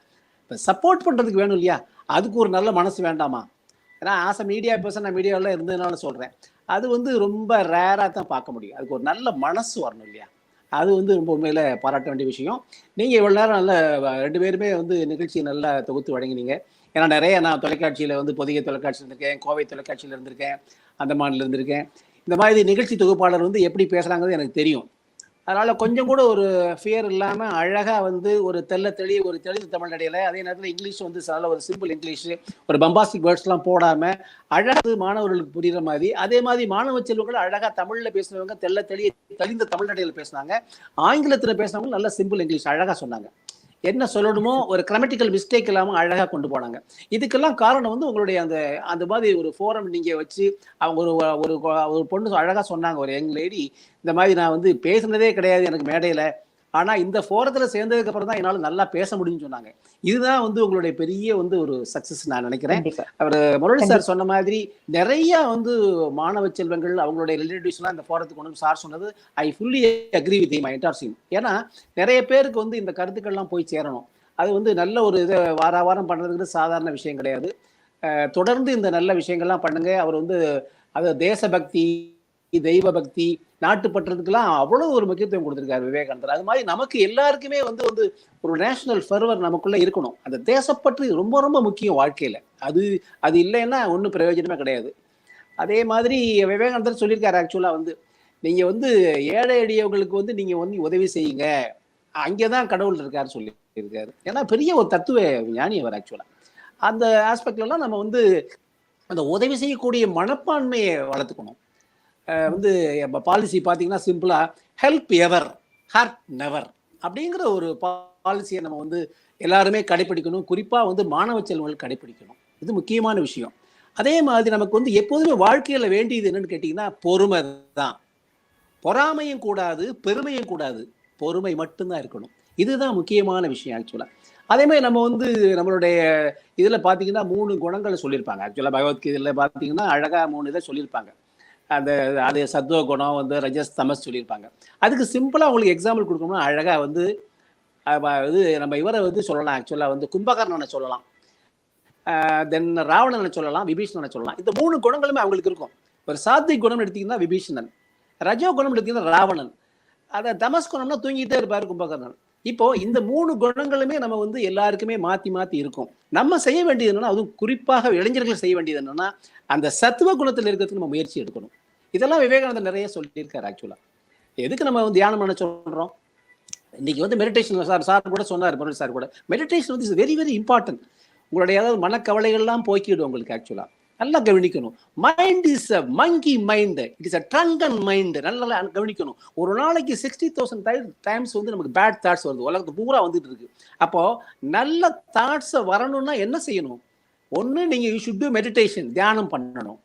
இப்போ சப்போர்ட் பண்றதுக்கு வேணும் இல்லையா? அதுக்கு ஒரு நல்ல மனசு வேண்டாமா? ஏன்னா ஆஸ் அ மீடியா பர்சன் நான் மீடியாவில் இருந்ததுனால சொல்றேன். அது வந்து ரொம்ப ரேரா தான் பார்க்க முடியும். அதுக்கு ஒரு நல்ல மனசு வரணும் இல்லையா? அது வந்து ரொம்ப உண்மையில பாராட்ட வேண்டிய விஷயம். நீங்க இவ்வளவு நேரம் நல்ல ரெண்டு பேருமே வந்து நிகழ்ச்சியை நல்லா தொகுத்து வழங்கினீங்க. ஏன்னா நிறைய நான் தொலைக்காட்சியில வந்து பொதிகை தொலைக்காட்சியில் இருந்திருக்கேன், கோவை தொலைக்காட்சியில் இருந்திருக்கேன், அந்தமான்ல இருந்திருக்கேன். இந்த மாதிரி நிகழ்ச்சி தொகுப்பாளர் வந்து எப்படி பேசுறாங்கிறது எனக்கு தெரியும். அதனால கொஞ்சம் கூட ஒரு ஃபியர் இல்லாம அழகா வந்து ஒரு தெளிந்த தமிழ் நடையில, அதே நேரத்தில் இங்கிலீஷ் வந்து நல்ல ஒரு சிம்பிள் இங்கிலீஷ், ஒரு பம்பாஸ்டிக் வேர்ட்ஸ் எல்லாம் போடாம அழகா மாணவர்களுக்கு புரியுற மாதிரி, அதே மாதிரி மாணவ செல்வங்கள் அழகா தமிழ்ல பேசுறவங்க தெளிந்த தமிழ் நடையில பேசினாங்க. ஆங்கிலத்துல பேசுறவங்க நல்ல சிம்பிள் இங்கிலீஷ் அழகா சொன்னாங்க. என்ன சொல்லணுமோ ஒரு கிராமட்டிக்கல் மிஸ்டேக் இல்லாம அழகா கொண்டு போனாங்க. இதுக்கெல்லாம் காரணம் வந்து உங்களுடைய அந்த மாதிரி ஒரு ஃபோரம் நீங்க வச்சு, அவங்க ஒரு பொண்ணு அழகா சொன்னாங்க, ஒரு யங் லேடி, இந்த மாதிரி நான் வந்து பேசுனதே கிடையாது எனக்கு மேடையில, ஆனா இந்த ஃபோரத்துல சேர்ந்ததுக்கு அப்புறம் தான் என்னால நல்லா பேச முடியும்னு சொன்னாங்க. இதுதான் வந்து உங்களுடைய பெரிய வந்து ஒரு சக்சஸ் நான் நினைக்கிறேன். அவர் முரளி சார் சொன்ன மாதிரி நிறைய வந்து மாணவ செல்வங்கள் அவங்களுடைய ரிலேட்டிவ்ஸ் எல்லாம் இந்த ஃபோரத்துக்கு கொண்டு சார் சொன்னது I fully agree with my entire team. ஏன்னா நிறைய பேருக்கு வந்து இந்த கருத்துக்கள் எல்லாம் போய் சேரணும். அது வந்து நல்ல ஒரு இதை வாரம் பண்றதுக்கு சாதாரண விஷயம் கிடையாது. தொடர்ந்து இந்த நல்ல விஷயங்கள்லாம் பண்ணுங்க. அவர் வந்து அது தேசபக்தி, தெய்வ பக்தி, நாட்டுப்பற்றதுக்கெல்லாம் அவ்வளவு ஒரு முக்கியத்துவம் கொடுத்திருக்காரு விவேகானந்தர். அது மாதிரி நமக்கு எல்லாருக்குமே வந்து ஒரு நேஷனல் ஃபெர்வர் நமக்குள்ள இருக்கணும். அந்த தேசப்பற்று ரொம்ப ரொம்ப முக்கியம் வாழ்க்கையில. அது இல்லைன்னா ஒன்றும் பிரயோஜனமே கிடையாது. அதே மாதிரி விவேகானந்தர் சொல்லியிருக்காரு, ஆக்சுவலா வந்து நீங்க வந்து ஏழை எளியவர்களுக்கு வந்து நீங்க வந்து உதவி செய்யுங்க, அங்கேதான் கடவுள் இருக்காரு சொல்லியிருக்காரு. ஏன்னா பெரிய ஒரு தத்துவ ஞானி அவர் ஆக்சுவலா. அந்த ஆஸ்பெக்ட்ல எல்லாம் நம்ம வந்து அந்த உதவி செய்யக்கூடிய மனப்பான்மையை வளர்த்துக்கணும். வந்து பாலிசி பார்த்தீங்கன்னா சிம்பிளா ஹெல்ப் எவர் ஹர்ட் நெவர் அப்படிங்கிற ஒரு பாலிசியை நம்ம வந்து எல்லாருமே கடைபிடிக்கணும். குறிப்பா வந்து மாணவ செல்வங்கள் கடைபிடிக்கணும். இது முக்கியமான விஷயம். அதே மாதிரி நமக்கு வந்து எப்போதுமே வாழ்க்கையில வேண்டியது என்னன்னு கேட்டீங்கன்னா பொறுமை தான். பொறாமையும் கூடாது, பெருமையும் கூடாது, பொறுமை மட்டும்தான் இருக்கணும். இதுதான் முக்கியமான விஷயம் ஆக்சுவலா. அதே மாதிரி நம்ம வந்து நம்மளுடைய இதுல பாத்தீங்கன்னா 3 குணங்களை சொல்லியிருப்பாங்க. ஆக்சுவலா பகவத்கீதையில பாத்தீங்கன்னா அழகா 3 இதை சொல்லியிருப்பாங்க. அது சத்துவ குணம் வந்து ரஜஸ் தமஸ் சொல்லியிருப்பாங்க. அதுக்கு சிம்பிளா உங்களுக்கு எக்ஸாம்பிள் கொடுக்கணும்னா அழகா வந்து இது நம்ம இவரை வந்து சொல்லலாம். ஆக்சுவலா வந்து கும்பகர்ணனை சொல்லலாம், தென் ராவணனை சொல்லலாம், விபீஷணனை சொல்லலாம். இந்த 3 குணங்களுமே அவங்களுக்கு இருக்கும். ஒரு சாத்விக் குணம் எடுத்தீங்கன்னா விபீஷணன், ரஜோ குணம் எடுத்தீங்கன்னா ராவணன், அதை தமஸ் குணம்னா தூங்கிட்டே இருப்பாரு கும்பகர்ணன். இப்போ இந்த 3 குணங்களுமே நம்ம வந்து எல்லாருக்குமே மாத்தி மாத்தி இருக்கும். நம்ம செய்ய வேண்டியது என்னன்னா, அதுவும் குறிப்பாக இளைஞர்கள் செய்ய வேண்டியது என்னன்னா, அந்த சத்துவ குணத்தில் இருக்கிறதுக்கு நம்ம முயற்சி எடுக்கணும். இதெல்லாம் விவேகானந்தர் நிறைய சொல்லியிருக்காரு. ஆக்சுவலா எதுக்கு நம்ம தியானம் பண்ண சொல்றோம்? இன்னைக்கு வந்து மெடிடேஷன் சார் கூட சொன்னார், முரளி சார் கூட, மெடிடேஷன் வந்து இஸ் வெரி வெரி இம்பார்ட்டன்ட். உங்களுடைய ஏதாவது மனக்கவலைகள்லாம் போக்கிடும் உங்களுக்கு. ஆக்சுவலா நல்லா கவனிக்கணும். Mind is a monkey mind, it is a drunken mind. நல்லா கவனிக்கணும். ஒரு நாளைக்கு 60,000 டைம்ஸ் வந்து நமக்கு பேட் தாட்ஸ் வருது, உலகத்து பூரா வந்துட்டு இருக்கு. அப்போ நல்ல தாட்ஸ் வரணும்னா என்ன செய்யணும்? ஒன்று நீங்க யூ ஷுட் டு மெடிடேஷன், தியானம் பண்ணணும்.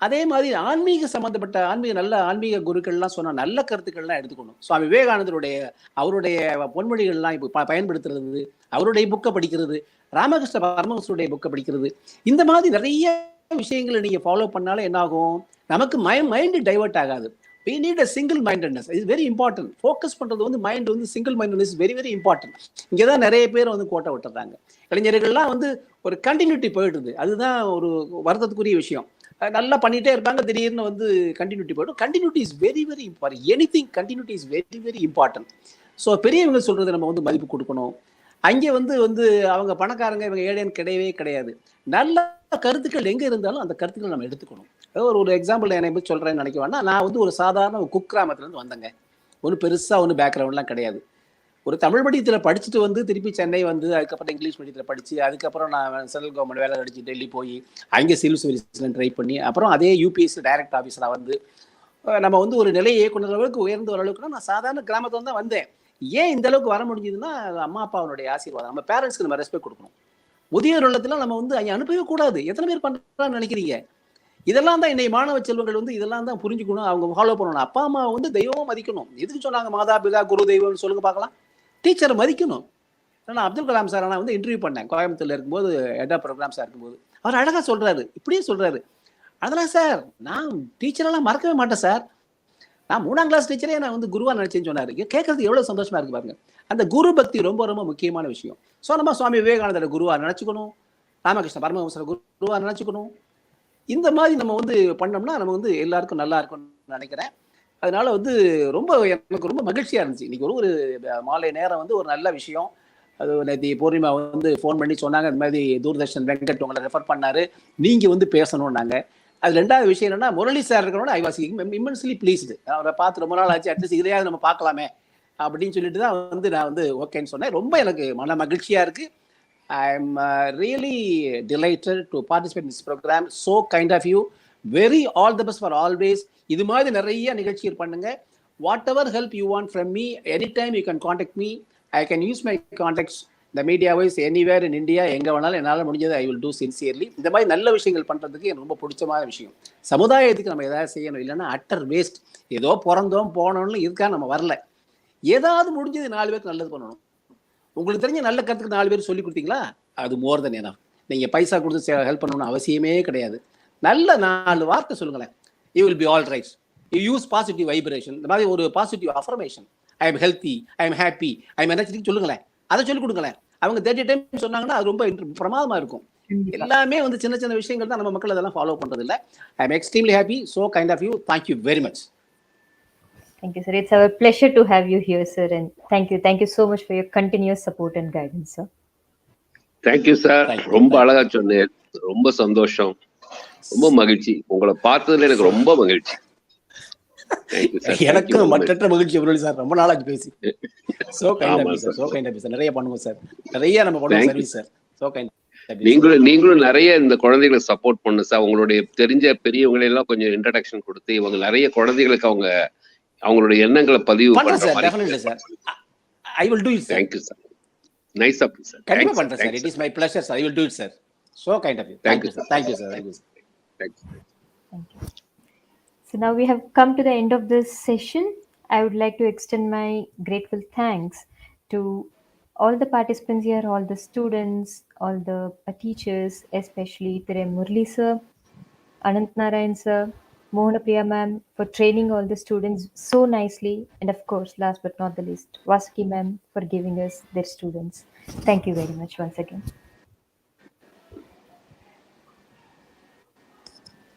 அதே மாதிரி ஆன்மீக சம்பந்தப்பட்ட நல்ல ஆன்மீக குருக்கள்லாம் சொன்ன நல்ல கருத்துக்கள்லாம் எடுத்துக்கணும். சுவாமி விவேகானந்தருடைய அவருடைய பொன்மொழிகள்லாம் இப்போ பயன்படுத்துறது, அவருடைய புக்கை படிக்கிறது, ராமகிருஷ்ண பரமஹம்சருடைய புக்கை படிக்கிறது, இந்த மாதிரி நிறைய விஷயங்களை நீங்க ஃபாலோ பண்ணாலும் என்ன ஆகும்? நமக்கு மைண்ட் டைவர்ட் ஆகாது. We need a single mindedness. It's very important. Focus பண்றது வந்து மைண்ட் வந்து single mindedness very very important. இங்கதான் நிறைய பேர் வந்து கோட்டை விட்டுறாங்க. இளைஞர்கள்லாம் வந்து ஒரு கண்டினியூட்டி போயிடுது. அதுதான் ஒரு வருத்தத்துக்குரிய விஷயம். நல்லா பண்ணிட்டே இருப்பாங்க, திடீர்னு வந்து கண்டினியூட்டி போயிடும். Continuity is very very important. Anything continuity is very very important. So பெரியவங்க சொல்றது நம்ம வந்து மதிப்பு கொடுக்கணும். அங்கே வந்து அவங்க பணக்காரங்க இவங்க ஏழைன்னு கிடையவே கிடையாது. நல்ல கருத்துக்கள் எங்க இருந்தாலும் அந்த கருத்துக்கள் நம்ம எடுத்துக்கணும். ஒரு எக்ஸாம்பிள் என்னை பற்றி சொல்றேன்னு நினைக்குவேன்னா, நான் வந்து ஒரு சாதாரண குக் கிராமத்துல இருந்து வந்தேங்க. ஒன்றும் பெருசா ஒன்றும் பேக்ரவுண்ட்லாம் கிடையாது. ஒரு தமிழ் மீடியத்தில் படிச்சுட்டு வந்து திருப்பி சென்னை வந்து அதுக்கப்புறம் இங்கிலீஷ் மீடியத்தில் படிச்சு, அதுக்கப்புறம் நான் சென்ட்ரல் கவர்மெண்ட் வேலை கிடைச்சி டெல்லி போய் அங்கே சிவில் சர்வீஸ்ல ட்ரை பண்ணி, அப்புறம் அதே யூபிஎஸ்சி டைரக்ட் ஆஃபீஸராக வந்து நம்ம வந்து ஒரு நிலை இயக்குனர் அளவுக்கு உயர்ந்த அளவுக்குன்னா நான் சாதாரண கிராமத்துல தான் வந்தேன். ஏன் இந்த அளவுக்கு வர முடிஞ்சதுன்னா அம்மா அப்பாவுடைய ஆசீர்வாதம். நம்ம பேரண்ட்ஸ்க்கு நம்ம ரெஸ்பெக்ட் கொடுக்கணும். முதியோர் இல்லத்துல நம்ம வந்து அங்கே அனுப்பவே கூடாது. எத்தனை பேர் பண்றான்னு நினைக்கிறீங்க? இதெல்லாம் தான் இன்னைக்கு மாணவ செல்வங்கள் வந்து இதெல்லாம் தான் புரிஞ்சுக்கணும், அவங்க ஃபாலோ பண்ணணும். அப்பா அம்மா வந்து தெய்வமா மதிக்கணும். எதுக்கு சொன்னாங்க மாதா பிதா குரு தெய்வம்னு சொல்லுங்க பார்க்கலாம்? டீச்சரை மதிக்கணும். நான் அப்துல் கலாம் சார் நான் வந்து இன்டர்வியூ பண்ணேன் கோயம்புத்தூர்ல இருக்கும்போது, ஹெட் ஆஃப் ப்ரோக்ராம்ஸா இருக்கும்போது. அவர் அழகா சொல்றாரு, இப்படியே சொல்றாரு, அதெல்லாம் சார் நான் டீச்சரெல்லாம் மறக்கவே மாட்டேன் சார், நான் 3ஆம் கிளாஸ் டீச்சரே நான் வந்து குருவா நினைச்சேன்னு சொன்னாரு. கேட்கறதுக்கு எவ்வளவு சந்தோஷமா இருக்கு பாருங்க. அந்த குரு பக்தி ரொம்ப ரொம்ப முக்கியமான விஷயம். ஸோ நம்ம சுவாமி விவேகானந்தர குருவா நினைச்சுக்கணும், ராமகிருஷ்ண பரமஹம்சர குருவா நினைச்சுக்கணும். இந்த மாதிரி நம்ம வந்து பண்ணோம்னா நம்ம வந்து எல்லாருக்கும் நல்லா இருக்கும்னு நினைக்கிறேன். அதனால வந்து எனக்கு ரொம்ப மகிழ்ச்சியா இருந்துச்சு. இன்னைக்கு ஒரு மாலை நேரம் வந்து ஒரு நல்ல விஷயம். அது நேற்று பூர்ணிமா வந்து ஃபோன் பண்ணி சொன்னாங்க, இந்த மாதிரி தூர்தர்ஷன் வெங்கட் உங்களை ரெஃபர் பண்ணாரு, நீங்க வந்து பேசணும்னாங்க. அது ரெண்டாவது விஷயம் என்னன்னா, முரளி சார் இருக்கிறோட ஐ வாஸ் இம்மன்ஸ்லி ப்ளீஸ்டு. அவரை பார்த்து ரொம்ப நாள் ஆச்சு, அட்லீஸ்ட் இதையாவது நம்ம பார்க்கலாமே அப்படின்னு சொல்லிட்டு தான் நான் ஓகேன்னு சொன்னேன். ரொம்ப எனக்கு மன மகிழ்ச்சியா இருக்கு. I am really delighted to participate in this programme. So kind of you. Very all the best for always. இது மாதிரி நிறைய நிகழ்ச்சிகள் பண்ணுங்க. Whatever help you want from me, any time you can contact me. I can use my contacts இந்த media wise anywhere in India. எங்கே வேணாலும் என்னால் முடிஞ்சது ஐ வில் டூ சின்சியர்லி. இந்த மாதிரி நல்ல விஷயங்கள் பண்ணுறதுக்கு எனக்கு ரொம்ப பிடிச்சமான விஷயம். சமுதாயத்துக்கு நம்ம எதாவது செய்யணும், இல்லைன்னா அட்டர் வேஸ்ட். ஏதோ பிறந்தோம் போனோம்னு இருக்கா, நம்ம வரல. ஏதாவது முடிஞ்சது 4 பேருக்கு நல்லது பண்ணணும். உங்களுக்கு தெரிஞ்ச நல்ல கருத்துக்கு 4 பேர் சொல்லி கொடுத்தீங்களா, அது மோர் தென் எனஃப். நீங்கள் பைசா கொடுத்து ஹெல்ப் பண்ணணும்னு அவசியமே கிடையாது. நல்ல 4 வார்த்தை சொல்லுங்களேன். You will be all right. You use positive vibration. இந்த மாதிரி ஒரு positive affirmation. I am healthy, I am happy, I am energetic சொல்லுங்களேன். அதை சொல்லிக் கொடுங்களேன். அவங்க 30 டைம் சொன்னாங்கன்னா அது ரொம்ப பிரமாதமா இருக்கும். எல்லாமே சின்ன சின்ன விஷயங்கள் தான். நம்ம மக்கள் அதெல்லாம் ஃபாலோ பண்றது இல்லை. I am extremely happy. So kind of you. Thank you very much. Thank you, sir. It's our pleasure to have you here, sir. And thank you so much for your continuous support and guidance, sir. Thank you, sir. ரொம்ப அழகா சொன்னேன். ரொம்ப சந்தோஷம், ரொம்ப மகிழ்ச்சி. உங்களை பார்த்ததுல எனக்கு ரொம்ப மகிழ்ச்சி. எனக்கு மற்ற மகிழ்ச்சி முரளி சார். ரொம்ப நாளாச்சு பேசி. So kind of sir. So kind of sir. நிறைய பண்ணுவோம் சார். நிறைய நம்ம பண்ணுவோம் சர்வீஸ் சார். So kind. நீங்களும் நிறைய இந்த குழந்தைகளை சப்போர்ட் பண்ணு சார். உங்களுடைய தெரிஞ்ச பெரியவங்களை எல்லாம் கொஞ்சம் இன்ட்ரடக்ஷன் கொடுத்து இவங்க நிறைய குழந்தைகளுக்கு அவங்களுடைய எண்ணங்களை பதிவு பண்ற சார். மாதிரி. Definitely sir. I will do it sir. Thank you sir. Nice up sir. கண்டிப்பா பண்றேன் sir. It is my pleasure sir. I will do it sir. So kind of you. Thank you sir. Thank you sir. Thank you. Thank you. So now we have come to the end of this session. I would like to extend my grateful thanks to all the participants here, all the students, all the teachers, especially Thiru Murli sir, Anant Narayan sir, Mohanpriya ma'am for training all the students so nicely, and of course, last but not the least, Vasuki ma'am for giving us their students. Thank you very much once again.